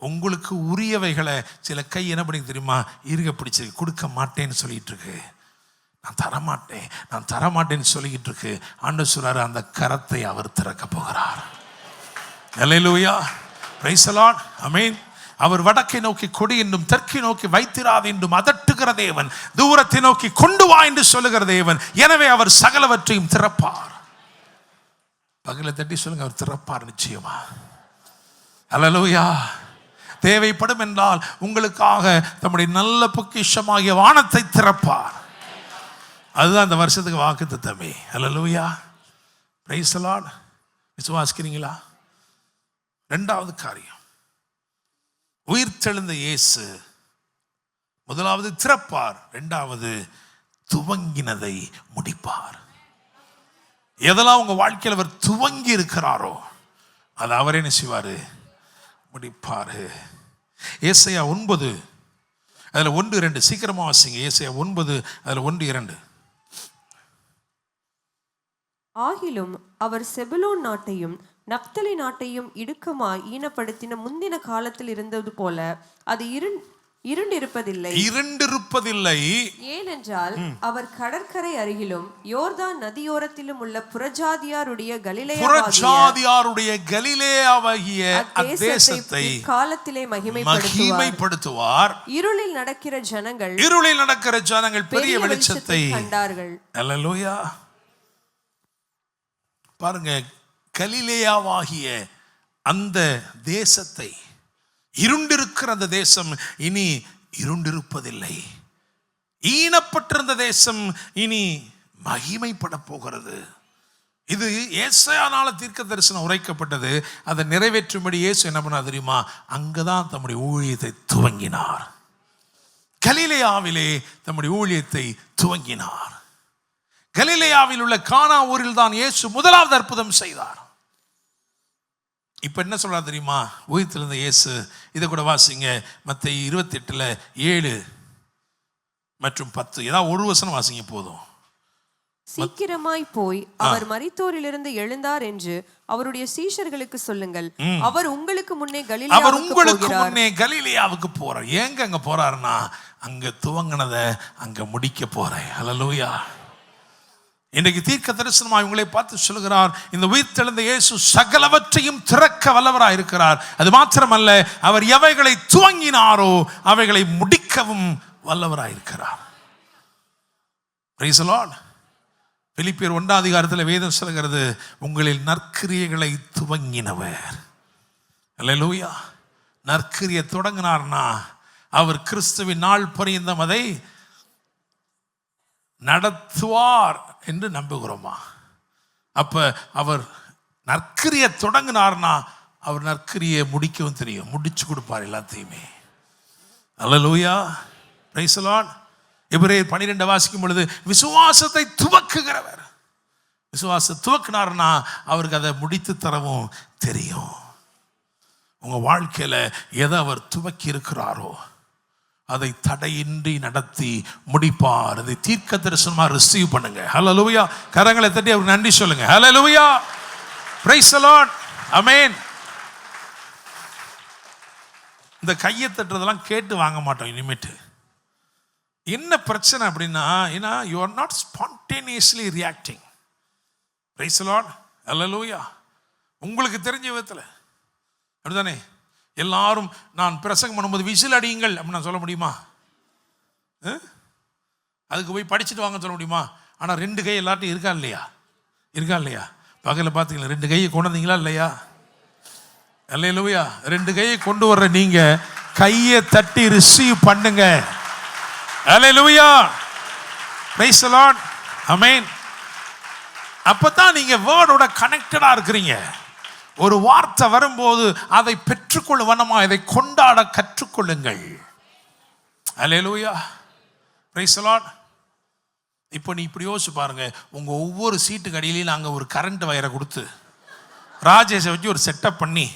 உங்களுக்கு உரியவைகளை சில கை என்ன பண்ணி தெரியுமா, இருக பிடிச்சி கொடுக்க மாட்டேன்னு சொல்லிட்டு இருக்கு. நான் தரமாட்டேன்னு சொல்லிக்கிட்டு இருக்கு. ஆண்டவர் சொல்றாரு, அந்த கரத்தை அவர் திறக்க போகிறார். அல்லேலூயா, பிரைஸ் தி லார்ட், ஆமென். அவர் வடக்கை நோக்கி கொடி என்றும் தெற்கை நோக்கி வைத்திராது என்றும் அதட்டுகிற தேவன், தூரத்தை நோக்கி கொண்டு வா என்று சொல்லுகிற தேவன். எனவே அவர் சகலவற்றையும் திறப்பார். பகலை தட்டி சொல்லுங்க, அவர் திறப்பார் நிச்சயமா. அல்லேலூயா. தேவைப்படும் என்றால் உங்களுக்காக தம்முடைய நல்ல பொக்கிஷமாகிய வானத்தை திறப்பார். அதுதான் இந்த வருஷத்துக்கு வாக்குத்தத்தமே. அல்லேலூயா, பிரைஸ் தி லார்ட். விசுவாசிக்கிறீங்களா? இரண்டாவது காரியம், உயிர்த்தெழுந்த இயேசு முதலாவது திறப்பார், இரண்டாவது துவங்கினதை முடிப்பார். எதெல்லாம் உங்க வாழ்க்கையில் அவர் துவங்கி இருக்கிறாரோ அது அவரே என்ன செய்வாரு, முடிப்பாரு. ஏசாயா 9 அதுல 1-2 சீக்கிரமா வாசிங்க. ஏசாயா 9 அதுல 1-2. ஆகிலும் அவர் செபுலோன் நாட்டையும் நப்தலி நாட்டையும் இடுக்கமாய் ஈனப்படுத்தின முந்தின காலத்தில் இருந்தது போல அது இருண்டிருப்பதில்லை. ஏனென்றால் அவர் கடற்கரை அருகிலும் யோர்தான் நதியோரத்திலும் உள்ள புறஜாதியாருடைய கலிலேயாவாகிய தேசத்தை காலத்திலே மகிமைப்படுத்துவார். இருளில் நடக்கிற ஜனங்கள் பெரிய வெளிச்சத்தை கண்டார்கள். அல்லேலூயா. பாருங்க, கலிலேயாவாகிய அந்த தேசத்தை, இருண்டிருக்கிற அந்த தேசம் இனி இருண்டிருப்பதில்லை. ஈனப்பட்டிருந்த தேசம் இனி மகிமைப்பட போகிறது. இது ஏசாயானால தீர்க்க தரிசனம் உரைக்கப்பட்டது. அதை நிறைவேற்றும்படி இயேசு என்ன பண்ணார் தெரியுமா? அங்கதான் தம்முடைய ஊழியத்தை துவங்கினார். கலிலேயாவிலே தம்முடைய ஊழியத்தை துவங்கினார். கலிலேயாவில் உள்ள கானா ஊரில் தான் இயேசு முதலாவது அற்புதம் செய்தார். இப்ப என்ன சொல்றார் தெரியுமா? உயிர்த்தெழுந்த இயேசு, இதை கூட வாசிங்க, மத்தேயு 28:7 மற்றும் 10. ஏதாவது ஒரு வசனம் வாசிங்க போதும். சீக்கிரமாய் போய் அவர் மரித்தோரிலிருந்து எழுந்தார் என்று அவருடைய சீஷர்களுக்கு சொல்லுங்கள். அவர் உங்களுக்கு முன்னே கலிலேயாவுக்கு போறார். ஏங்க அங்க போறாருன்னா, அங்க துவங்கினதை அங்க முடிக்க போறேன். அல்லேலூயா. இன்றைக்கு தீர்க்க தரிசனமாய் உங்களை பார்த்து சொல்கிறார், இந்த உயிர்த்தெழுந்த இயேசு சகலவற்றையும் திறக்க வல்லவராய் இருக்கிறார். அது மாத்திரமல்ல, அவர் எவைகளை துவங்கினாரோ அவைகளை முடிக்கவும் வல்லவராய் இருக்கிறார். Price the Lord. பிலிப்பியர் 1 வேதம் சொல்கிறது, உங்களில் நற்கிரியைகளை துவங்கினவர். அல்லேலூயா. நற்கிரியை தொடங்கினார்னா அவர் கிறிஸ்துவின் நாள் பரியந்தம் அதை நடத்துவார் என்று நம்புகிறோமா? அப்ப அவர் நற்கிரியை தொடங்கினார்னா அவர் நற்கிரியை முடிக்கவும் தெரியும், முடிச்சு கொடுப்பார் எல்லாத்தையுமே. அல்லேலூயா, பிரைஸ் தி லார்ட். எபிரேயர் 12 வாசிக்கும் பொழுது விசுவாசத்தை துவக்குகிறவர். விசுவாசத்தை துவக்கினார்னா அவருக்கு அதை முடித்து தரவும் தெரியும். உங்க வாழ்க்கையில எதை அவர் துவக்கி இருக்கிறாரோ அதை தடையின்றி நடத்தி முடிப்பார். அதை தீர்க்க தரிசனமா ரிசீவ் பண்ணுங்க. ஹல்லேலூயா. கரங்களை தட்டி அவருக்கு நன்றி சொல்லுங்க. ஹல்லேலூயா, பிரைஸ் தி லார்ட், ஆமென். இந்த கையை தட்டுறதெல்லாம் கேட்டு வாங்க மாட்டோம் இனிமேட்டு. என்ன பிரச்சனை அப்படின்னா, ஏன்னா you are not spontaneously reacting. Praise the Lord, hallelujah. உங்களுக்கு தெரிஞ்ச விதத்தில் அப்படிதானே? எல்லாரும் நான் பிரசங்கம் பண்ணும்போது விசில் அடியுங்கள் அப்படின்னு நான் சொல்ல முடியுமா? அதுக்கு போய் படிச்சுட்டு வாங்க சொல்ல முடியுமா? ஆனால் 2 கை எல்லார்ட்டையும் இருக்கா இல்லையா? பகலில் பார்த்தீங்களா 2 கையை கொண்டு வந்தீங்களா இல்லையா? அல்லேலூயா. 2 கையை கொண்டு வர்ற நீங்க கையை தட்டி ரிசீவ் பண்ணுங்க. அல்லேலூயா, பிரைஸ் தி லார்ட், ஆமென். அப்பதான் நீங்க வேர்டோட கனெக்டடா இருக்கிறீங்க. ஒரு வார்த்தை வரும்போது அதை பெற்றுக்கொள்ளும் வண்ணமா இதை கொண்டாட கற்றுக்கொள்ளுங்கள். அல்லேலூயா, பிரைஸ் தி லார்ட். இப்போ நீ இப்படி யோசிச்சு பாருங்க, உங்க ஒவ்வொரு சீட்டுக்கு அடியிலையும் நாங்கள் ஒரு கரண்ட் வயரை கொடுத்து ராஜேஷை வச்சு ஒரு செட்டப் பண்ணி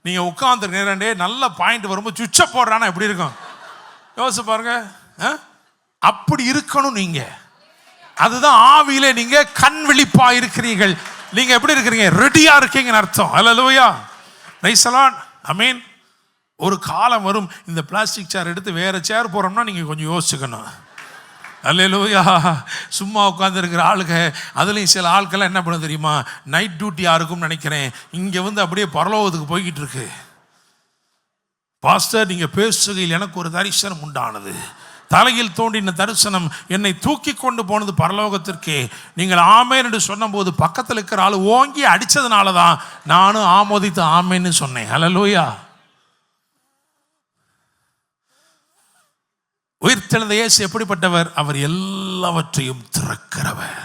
நீங்க உட்கார்ந்து நேரண்டே நல்ல பாயிண்ட் வரும்போது சுவிட்சை போடுறானா எப்படி இருக்கும் யோசிச்சு பாருங்க. அப்படி இருக்கணும் நீங்க. அதுதான் ஆவியிலே நீங்க கண் விழிப்பா இருக்கிறீர்கள். நீங்க எப்படி இருக்கிறீங்க? ரெடியா இருக்கீங்கன்னு அர்த்தம். அல்லேலூயா, பிரைஸ் தி லார்ட், ஆமென். ஒரு காலம் வரும், இந்த பிளாஸ்டிக் சேர் எடுத்து வேற சேர் போறோம்னா நீங்க கொஞ்சம் யோசிச்சுக்கணும். அல்லேலூயா. சும்மா உட்காந்துருக்கிற ஆளுங்க, அதுலேயும் சில ஆட்கள்லாம் என்ன பண்ண தெரியுமா, நைட் டியூட்டி யாருக்கும்னு நினைக்கிறேன், இங்கே வந்து அப்படியே பரலோகத்துக்கு போய்கிட்டு இருக்கு. பாஸ்டர் நீங்கள் பேசுகையில் எனக்கு ஒரு தரிசனம் உண்டானது, தலையில் தோன்றின தரிசனம் என்னை தூக்கி கொண்டு போனது பரலோகத்திற்கே. நீங்கள் ஆமேன் என்று சொன்னபோது பக்கத்தில் இருக்கிற ஆள் ஓங்கி அடித்ததுனால தான் நானும் ஆமோதித்து ஆமேன்னு சொன்னேன். அல்லேலூயா. உயிர்த்தெழுந்த இயேசு எப்படிப்பட்டவர்? அவர் எல்லாவற்றையும் திறக்கிறவர்.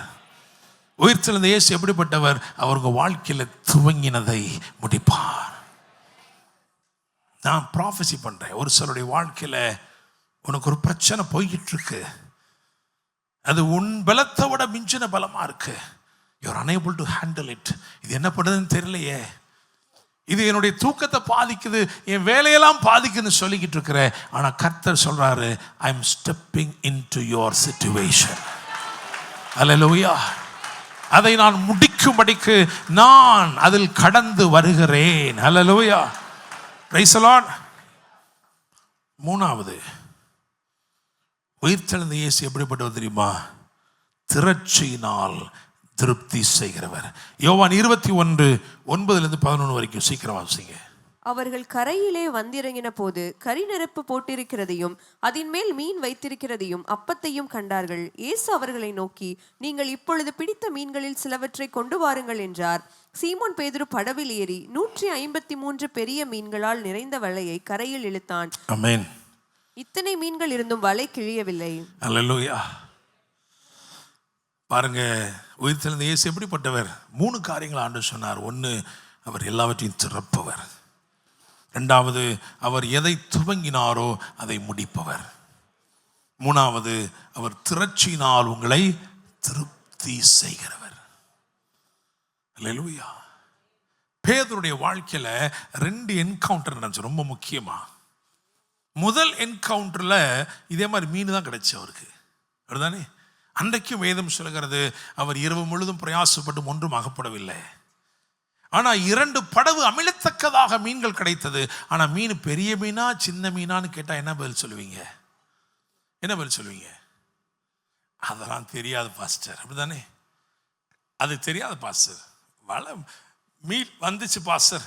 உயிர்த்தெழுந்த இயேசு எப்படிப்பட்டவர்? அவர் உங்கள் வாழ்க்கையில் துவங்கினதை முடிப்பார். நான் ப்ராஃபஸி பண்ணுறேன், ஒரு சிலருடைய வாழ்க்கையில் உனக்கு ஒரு பிரச்சனை போய்கிட்டு இருக்கு, அது உன் பலத்தை விட மிஞ்சின பலமாக இருக்கு, you are unable to handle it. இது என்ன பண்ணுறதுன்னு தெரியலையே, இது என்னுடைய தூக்கத்தை பாதிக்குது, என் வேலையெல்லாம் பாதிக்குதுன்னு சொல்லிக்கிட்டு இருக்கிற. ஆனால் கர்த்தர் சொல்றாரு, I am stepping into your situation. Hallelujah. அதை நான் முடிக்கும்படிக்கு நான் அதில் கடந்து வருகிறேன். அல்லேலூயா. Praise the Lord. மூணாவது, உயிர்த்தெழுந்த இயேசு எப்படிப்பட்டவர் தெரியுமா? திரட்சியினால் திருப்தி செய்கிறவர். யோவான் 21:9-11 வரைக்கும் சீக்கிரம் வாசிங்க. அவர்கள் கரையிலே வந்திறங்கின போது கரி நெருப்பு போட்டிருக்கிறதையும் அதின் மேல் மீன் வைத்திருக்கிறதையும் அப்பத்தையும் கண்டார்கள். இயேசு அவர்களை நோக்கி, நீங்கள் இப்பொழுது பிடித்த மீன்களில் சிலவற்றை கொண்டு வாருங்கள் என்றார். சீமோன் பேதுரு படவில் ஏறி 153 பெரிய மீன்களால் நிறைந்த வலையை கரையில் இழுத்தான். ஆமென். இத்தனை மீன்கள் இருந்தும் வலை கிழியவில்லை. அல்லேலூயா. பாருங்க, உயிர்த்தெழுந்த இயேசு எப்படிப்பட்டவர்? 3 காரியங்கள் ஆண்டவர் சொன்னார். 1, அவர் எல்லாவற்றையும் திறப்பவர். 2வது, அவர் எதை துவங்கினாரோ அதை முடிப்பவர். 3வது, அவர் திரட்சியினால் உங்களை திருப்தி செய்கிறவர். அல்லேலூயா. பேதுருடைய வாழ்க்கையில 2 என்கவுண்டர் நடந்துச்சு, ரொம்ப முக்கியமா. முதல் என்கவுண்டர்ல இதே மாதிரி மீன் தான் கிடைச்சு அவருக்கு, அப்படிதானே? அன்றைக்கும் வேதம் சொல்கிறது, அவர் இரவு முழுதும் பிரயாசப்பட்டு ஒன்றும் அகப்படவில்லை. ஆனால் 2 படகு அமிழத்தக்கதாக மீன்கள் கிடைத்தது. ஆனால் மீன் பெரிய மீனா சின்ன மீனான்னு கேட்டால் என்ன பதில் சொல்லுவீங்க? என்ன பதில் சொல்லுவீங்க? அதெல்லாம் தெரியாது பாஸ்டர், அப்படிதானே? அது தெரியாது பாஸ்டர். வலை மீன் வந்துச்சு பாஸ்டர்,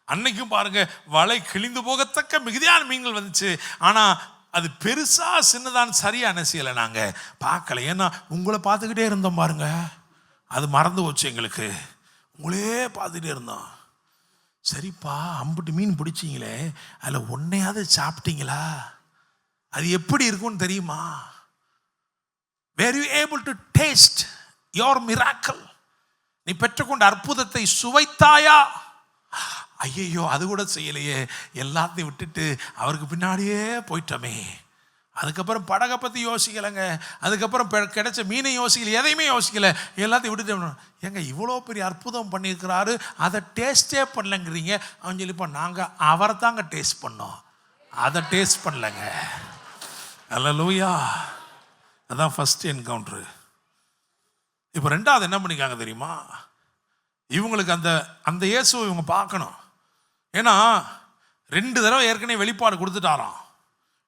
அன்னைக்கும் பாருங்க வலை கிழிந்து போகத்தக்க மிகுதியான மீன்கள் வந்துச்சு. ஆனால் அது பெருசா சின்னதான் சரியா என்ன செய்யலை, நாங்கள் பார்க்கல. ஏன்னா உங்களை பார்த்துக்கிட்டே இருந்தோம் பாருங்க, அது மறந்து போச்சு எங்களுக்கு. உங்களே பார்த்துட்டே இருந்தோம். சரிப்பா, அம்புட்டு மீன் பிடிச்சிங்களே, அதில் ஒன்னையாவது சாப்பிட்டீங்களா? அது எப்படி இருக்கும்னு தெரியுமா? were you able to taste your miracle? நீ பெற்றுக்கொண்ட அற்புதத்தை சுவைத்தாயா? ஐயோ, அது கூட செய்யலையே, எல்லாத்தையும் விட்டுட்டு அவருக்கு பின்னாடியே போயிட்டோமே. அதுக்கப்புறம் படகை பற்றி யோசிக்கலைங்க, அதுக்கப்புறம் கிடைச்ச மீனை யோசிக்கல, எதையுமே யோசிக்கல, எல்லாத்தையும் விட்டுட்டு. ஏங்க, இவ்வளோ பெரிய அற்புதம் பண்ணியிருக்கிறாரு, அதை டேஸ்டே பண்ணலங்கிறீங்க. அவன் சொல்லிப்பா, நாங்கள் அவரை தாங்க டேஸ்ட் பண்ணோம், அதை டேஸ்ட் பண்ணலைங்க. அல்லேலூயா. அதான் ஃபர்ஸ்ட் என்கவுண்டரு. இப்போ 2வது என்ன பண்ணிக்காங்க தெரியுமா? இவங்களுக்கு அந்த இயேசுவை இவங்க பார்க்கணும். ஏன்னா 2 தடவை ஏற்கனவே வெளிப்பாடு கொடுத்துட்டாராம்.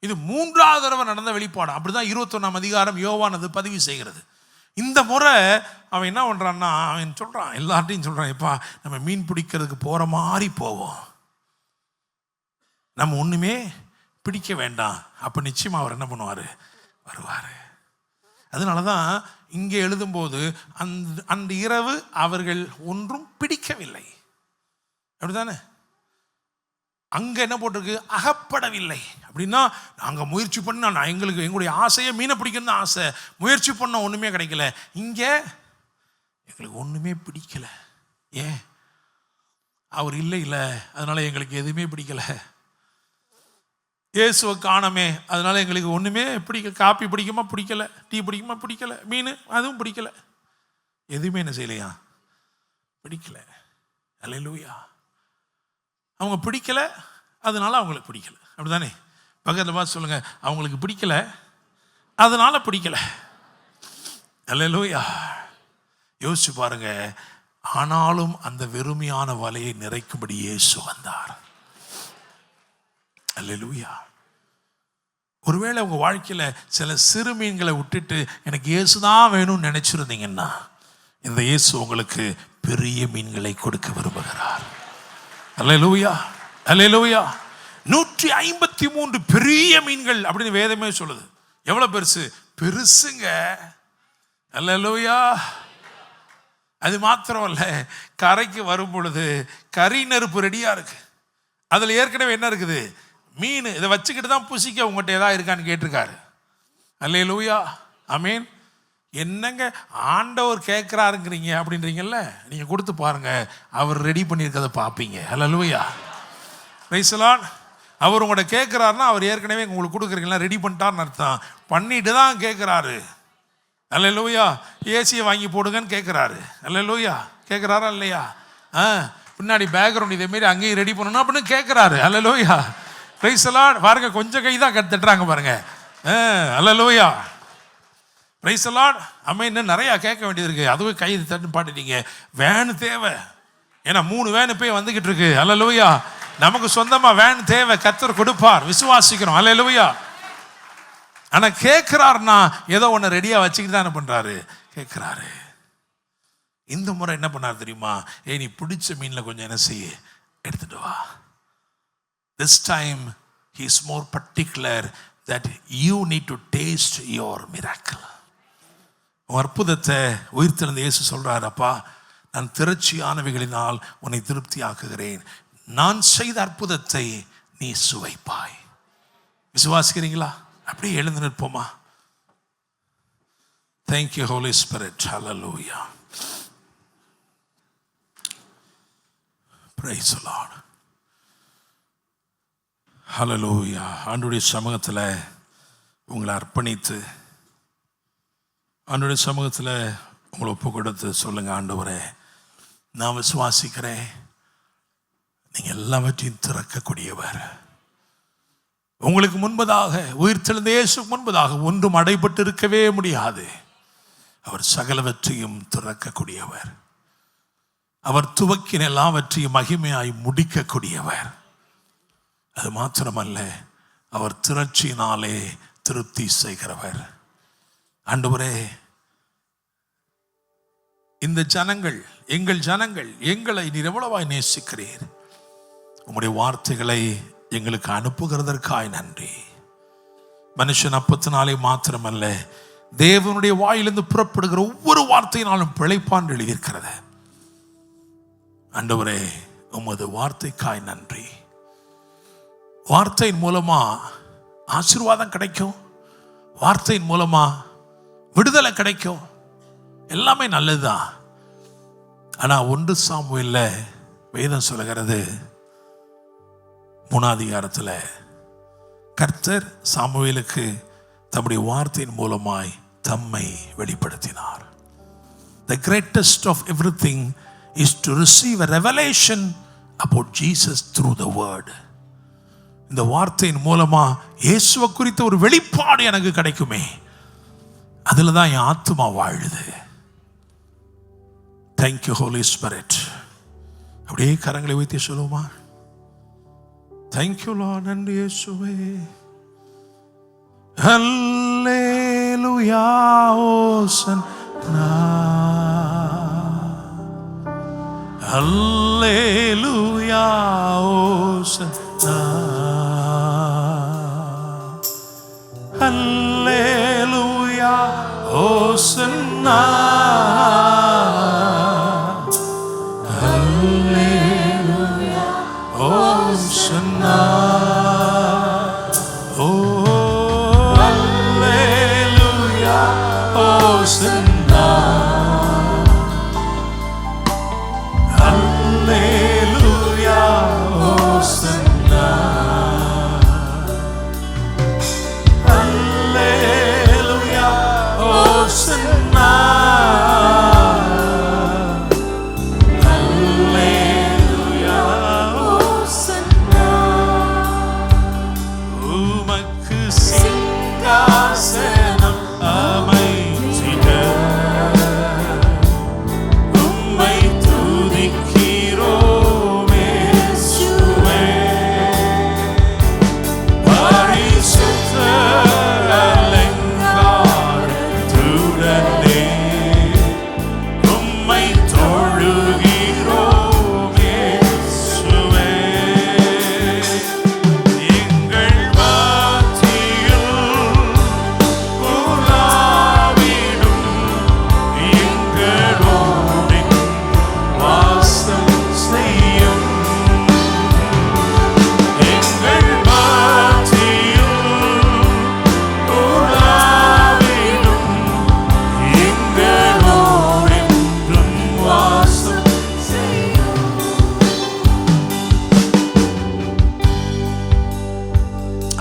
இது 3வது தடவை நடந்த வெளிப்பாடு. அப்படிதான் 21ஆம் அதிகாரம் யோவான் அது பதிவு செய்கிறது. இந்த முறை அவன் என்ன பண்ணுறான்னா, அவன் சொல்கிறான், எல்லார்ட்டையும் சொல்கிறான், எப்பா நம்ம மீன் பிடிக்கிறதுக்கு போகிற மாதிரி போவோம், நம்ம ஒன்றுமே பிடிக்க வேண்டாம். அப்போ நிச்சயமாக அவர் என்ன பண்ணுவார்? வருவார். அதனால தான் இங்கே எழுதும்போது அந்த இரவு அவர்கள் ஒன்றும் பிடிக்கவில்லை, அப்படிதானே? அங்கே என்ன போட்டிருக்கு? அகப்படவில்லை. அப்படின்னா நாங்கள் முயற்சி பண்ண, எங்களுடைய ஆசையை மீனை பிடிக்கணும்னு ஆசை, முயற்சி பண்ண ஒன்றுமே கிடைக்கல. இங்கே எங்களுக்கு ஒன்றுமே பிடிக்கல. ஏன்? அவர் இல்லை, அதனால எங்களுக்கு எதுவுமே பிடிக்கல. இயேசுவை காணமே, அதனால எங்களுக்கு ஒன்றுமே பிடிக்கல. காப்பி பிடிக்குமா? பிடிக்கல. டீ பிடிக்குமா? பிடிக்கல. மீன் அதுவும் பிடிக்கல. எதுவுமே என்ன செய்யலையா? பிடிக்கல. அல்லேலூயா. அவங்க பிடிக்கல, அதனால அவங்களுக்கு பிடிக்கல, அப்படிதானே? பக்கத்தில் பார்த்து சொல்லுங்க, அவங்களுக்கு பிடிக்கல, அதனால பிடிக்கல. அல்லேலூயா. யோசிச்சு பாருங்க. ஆனாலும் அந்த வெறுமையான வலையை நிறைக்கும்படி இயேசு வந்தார். அல்லேலூயா. ஒருவேளை உங்க வாழ்க்கையில சில சிறு மீன்களை விட்டுட்டு எனக்கு இயேசுதான் வேணும்னு நினைச்சிருந்தீங்கன்னா, இந்த இயேசு உங்களுக்கு பெரிய மீன்களை கொடுக்க விரும்புகிறார். அல்லேலூயா, அல்லேலூயா. 153 பெரிய மீன்கள் அப்படின்னு வேதமே சொல்லுது. எவ்வளவு பெருசு? பெருசுங்க. அல்லேலூயா. அது மாத்திரம் இல்ல, கரைக்கு வரும் பொழுது கறி நெருப்பு ரெடியா இருக்கு. அதுல ஏற்கனவே என்ன இருக்குது? மீன். இதை வச்சுக்கிட்டு தான் புசிக்க உங்கள்கிட்ட ஏதாவது இருக்கான்னு கேட்டிருக்காரு. அல்லேலூயா, ஆமீன். என்னங்க ஆண்டவர் கேட்குறாருங்கிறீங்க அப்படின்றீங்கல்ல, நீங்கள் கொடுத்து பாருங்க, அவர் ரெடி பண்ணியிருக்கதை பார்ப்பீங்க. அல்லேலூயா, பிரைஸ் தி லார்ட். அவர் உங்கள்கிட்ட கேட்குறாருன்னா அவர் ஏற்கனவே உங்களுக்கு கொடுக்குறீங்களா, ரெடி பண்ணிட்டார்னு அர்த்தம். பண்ணிட்டு தான் கேட்குறாரு. அல்லேலூயா. ஏசியை வாங்கி போடுங்கன்னு கேட்குறாரு. அல்லேலூயா, கேட்குறாரா இல்லையா? பின்னாடி பேக்ரவுண்ட் இதேமாரி அங்கேயும் ரெடி பண்ணணும் அப்படின்னு கேட்குறாரு. அல்லேலூயா, பிரைஸ் தி லார்ட். பாருங்க, கொஞ்சம் கை தான் தட்டுறாங்க பாருங்க. Hallelujah, praise the Lord. அம்மா இன்னும் நிறையா கேட்க வேண்டியது இருக்கு. அதுவே கை தட்டு பாட்டுட்டீங்க. வேன் தேவை. ஏன்னா 3 வேன் போய் வந்துகிட்டு இருக்கு. அல்லேலூயா. நமக்கு சொந்தமாக வேன் தேவை. கர்த்தர் கொடுப்பார், விசுவாசிக்கிறோம். அல்லேலூயா. ஆனால் கேட்குறாருன்னா ஏதோ ஒன்று ரெடியாக வச்சுக்கிட்டு தான் என்ன பண்ணுறாரு? கேட்குறாரு. இந்த முறை என்ன பண்ணார் தெரியுமா? நீ பிடிச்ச மீனில் கொஞ்சம் என்ன செய்ய எடுத்துட்டு வா. This time he is more particular that you need to taste your miracle. அற்புதத்தை உயிர்த்தெழுந்த இயேசு சொல்றார், அப்பா நான் திரட்சியானவைகளினால் உன்னை திருப்தி ஆக்குகிறேன். நான் செய்த அற்புதத்தை நீ சுவைப்பாய். விசுவாசிக்கிறீங்களா? அப்படியே எழுந்து நிற்போமா? Thank you Holy Spirit. Hallelujah. Praise the Lord. Hallelujah. ஆண்டவருடைய சமூகத்தில் உங்களை அர்ப்பணித்து, ஆண்டவருடைய சமூகத்தில் உங்களை ஒப்பு கொடுத்து சொல்லுங்க, ஆண்டவரே நான் விசுவாசிக்கிறேன், நீங்கள் எல்லாவற்றையும் திறக்கக்கூடியவர். உங்களுக்கு முன்பதாக, உயிர்த்தெழுந்த இயேசுக்கு முன்பதாக ஒன்றும் அடைபட்டு இருக்கவே முடியாது. அவர் சகலவற்றையும் திறக்கக்கூடியவர். அவர் துவக்கின எல்லாவற்றையும் மகிமையாய் முடிக்கக்கூடியவர். அது மாத்திரமல்ல, அவர் திரட்சியினாலே திருப்தி செய்கிறவர். ஆண்டவரே, இந்த ஜனங்கள், எங்கள் ஜனங்கள், எங்களை நீர் எவ்வளவாய் நேசிக்கிறீர். உம்முடைய வார்த்தைகளை எங்களுக்கு அனுப்புகிறதற்காய் நன்றி. மனுஷன் அப்பத்தினாலே மாத்திரமல்ல, தேவனுடைய வாயிலிருந்து புறப்படுகிற ஒவ்வொரு வார்த்தையினாலும் பிழைப்பான் எழுதியிருக்கிறது. ஆண்டவரே, உமது வார்த்தைக்காய் நன்றி. வார்த்தையின் மூலமா ஆசீர்வாதம் கிடைக்கும், வார்த்தையின் மூலமா விடுதலை கிடைக்கும், எல்லாமே நல்லதுதான். ஆனா 1 சாமுவேல்ல வேதம் சொல்லுகிறது, 3ஆம் அதிகாரத்தில் கர்த்தர் சாமுவேலுக்கு தம்முடைய வார்த்தையின் மூலமாய் தம்மை வெளிப்படுத்தினார். The greatest of everything is to receive a revelation about Jesus through the word. இந்த வார்த்தையின் மூலமா இயேசுவை குறித்த ஒரு வெளிப்பாடு எனக்கு கிடைக்குமே, அதுல தான் என் ஆத்துமா வாழுது. Thank you Holy Spirit. அப்படியே கரங்களை வைத்து சொல்லுமா, Thank you Lord. நன்றி இயேசுவே. Hallelujah, Hosanna. Hallelujah, Hosanna. Hallelujah, Hosanna. Hallelujah, Hosanna. Oh, hallelujah, Hosanna. Hallelujah, Hosanna. Hallelujah, Hosanna. Hallelujah, Hosanna.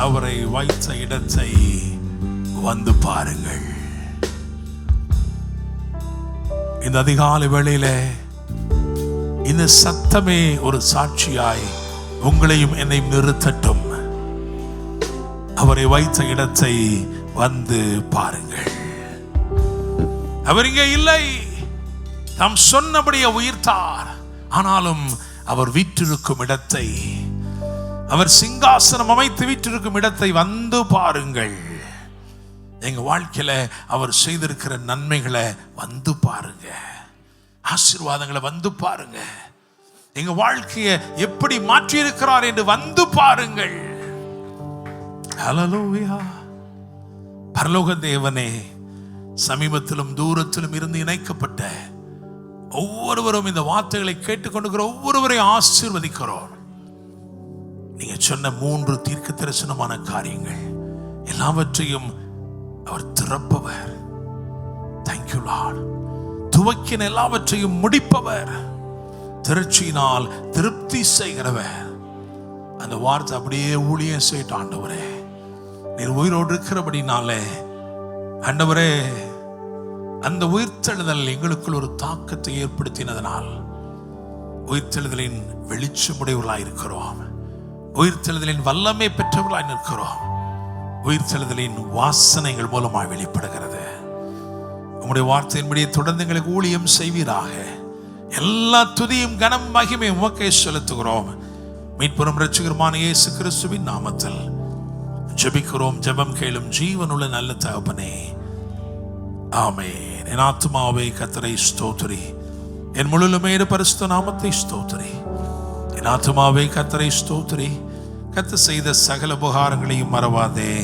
அவரை வைத்த இடத்தை வந்து பாருங்கள். இந்த அதிகாலை வேளையில இந்த சத்தமே ஒரு சாட்சியாய் உங்களையும் என்னையும் நிறுத்தட்டும். அவரை வைத்த இடத்தை வந்து பாருங்கள். அவர் இங்கே இல்லை. தாம் சொன்னபடியே உயிர்த்தார். ஆனாலும் அவர் வீற்றிருக்கும் இடத்தை, அவர் சிங்காசனம் அமைத்து வீற்றிருக்கும் இடத்தை வந்து பாருங்கள். எங்க வாழ்க்கையில அவர் செய்திருக்கிற நன்மைகளை வந்து பாருங்க, ஆசீர்வாதங்களை வந்து பாருங்க, எங்க வாழ்க்கையை எப்படி மாற்றி இருக்கிறார் என்று வந்து பாருங்கள். ஹல்லேலூயா. பரலோக தேவனே, சமீபத்திலும் தூரத்திலும் இருந்து இணைக்கப்பட்ட ஒவ்வொருவரும் இந்த வார்த்தைகளை கேட்டுக்கொண்டிருக்கிற ஒவ்வொருவரையும் ஆசீர்வதிக்கிறோம். நீங்க சொன்ன 3 தீர்க்க தரிசனமான காரியங்கள் எல்லாவற்றையும் அவர் திறப்பவர். Thank you Lord. துவக்கின எல்லாவற்றையும் முடிப்பவர், திருச்சியினால் திருப்தி செய்கிறவர். அந்த வார்த்தை அப்படியே ஊழியம் செய்ய ஆண்டவரே, நீர் உயிரோடு இருக்கிறபடினாலே ஆண்டவரே, அந்த உயிர்த்தெழுதல் எங்களுக்குள் ஒரு தாக்கத்தை ஏற்படுத்தினதனால் உயிர்த்தெழுதலின் வெளிச்சமுடையவர்களாய் இருக்கிறோம். உயிர்த்தெழுதலின் வல்லமை பெற்றவர்களாய் நிற்கிறோம். உயிர்த்தெழுதலின் வாசனைகள் மூலமாக வெளிப்படுகிறது. உங்களுடைய வார்த்தையின்படியே தொடர்ந்து எங்களுக்கு ஊழியம் செய்வீராக. எல்லா துதியும் கனம் மகிமை உமக்கே செலுத்துகிறோம். மீட்பெரும் இரட்சகருமான இயேசு கிறிஸ்துவின் நாமத்தில் ஜெபிக்கிறோம். ஜெபம் கேளும் ஜீவனுள்ள நல்ல தகப்பனே, ஆமென். என் ஆத்துமாவே கர்த்தரை ஸ்தோத்திரி, என் முழுமே பரிசுத்த நாமத்தை ஸ்தோத்திரி. என் ஆத்துமாவே கர்த்தரை ஸ்தோத்திரி, கர்த்தர் செய்த சகல உபகாரங்களையும் மறவாதே.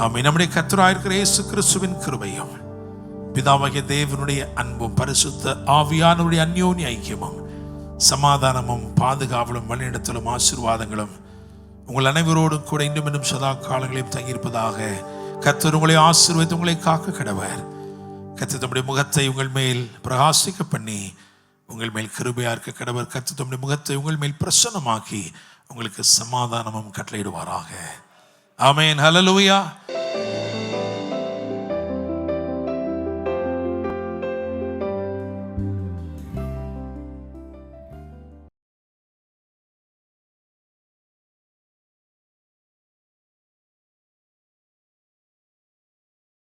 ஆமென். நம்முடைய கர்த்தராயிருக்கிற இயேசு கிறிஸ்துவின் கிருபையும் பிதாவாகிய தேவனுடைய அன்பும் பரிசுத்த ஆவியானவருடைய அந்யோன்ய ஐக்கியமும் சமாதானமும் பாதுகாவலும் வழிநடத்தலும் ஆசீர்வாதங்களும் உங்கள் அனைவரோடும் கூட இன்னும் இன்னும் சதா காலங்களையும் தங்கியிருப்பதாக. கர்த்தர் உங்களை ஆசீர்வதித்து உங்களை காக்க கடவர். கர்த்தர் தம்முடைய முகத்தை உங்கள் மேல் பிரகாசிக்க பண்ணி உங்கள் மேல் கிருபையா இருக்க கடவர். கர்த்தர் தம்முடைய முகத்தை உங்கள் மேல் பிரசன்னமாக்கி உங்களுக்கு சமாதானமும் கட்டளையிடுவாராக. ஆமென். ஹல்லேலூயா.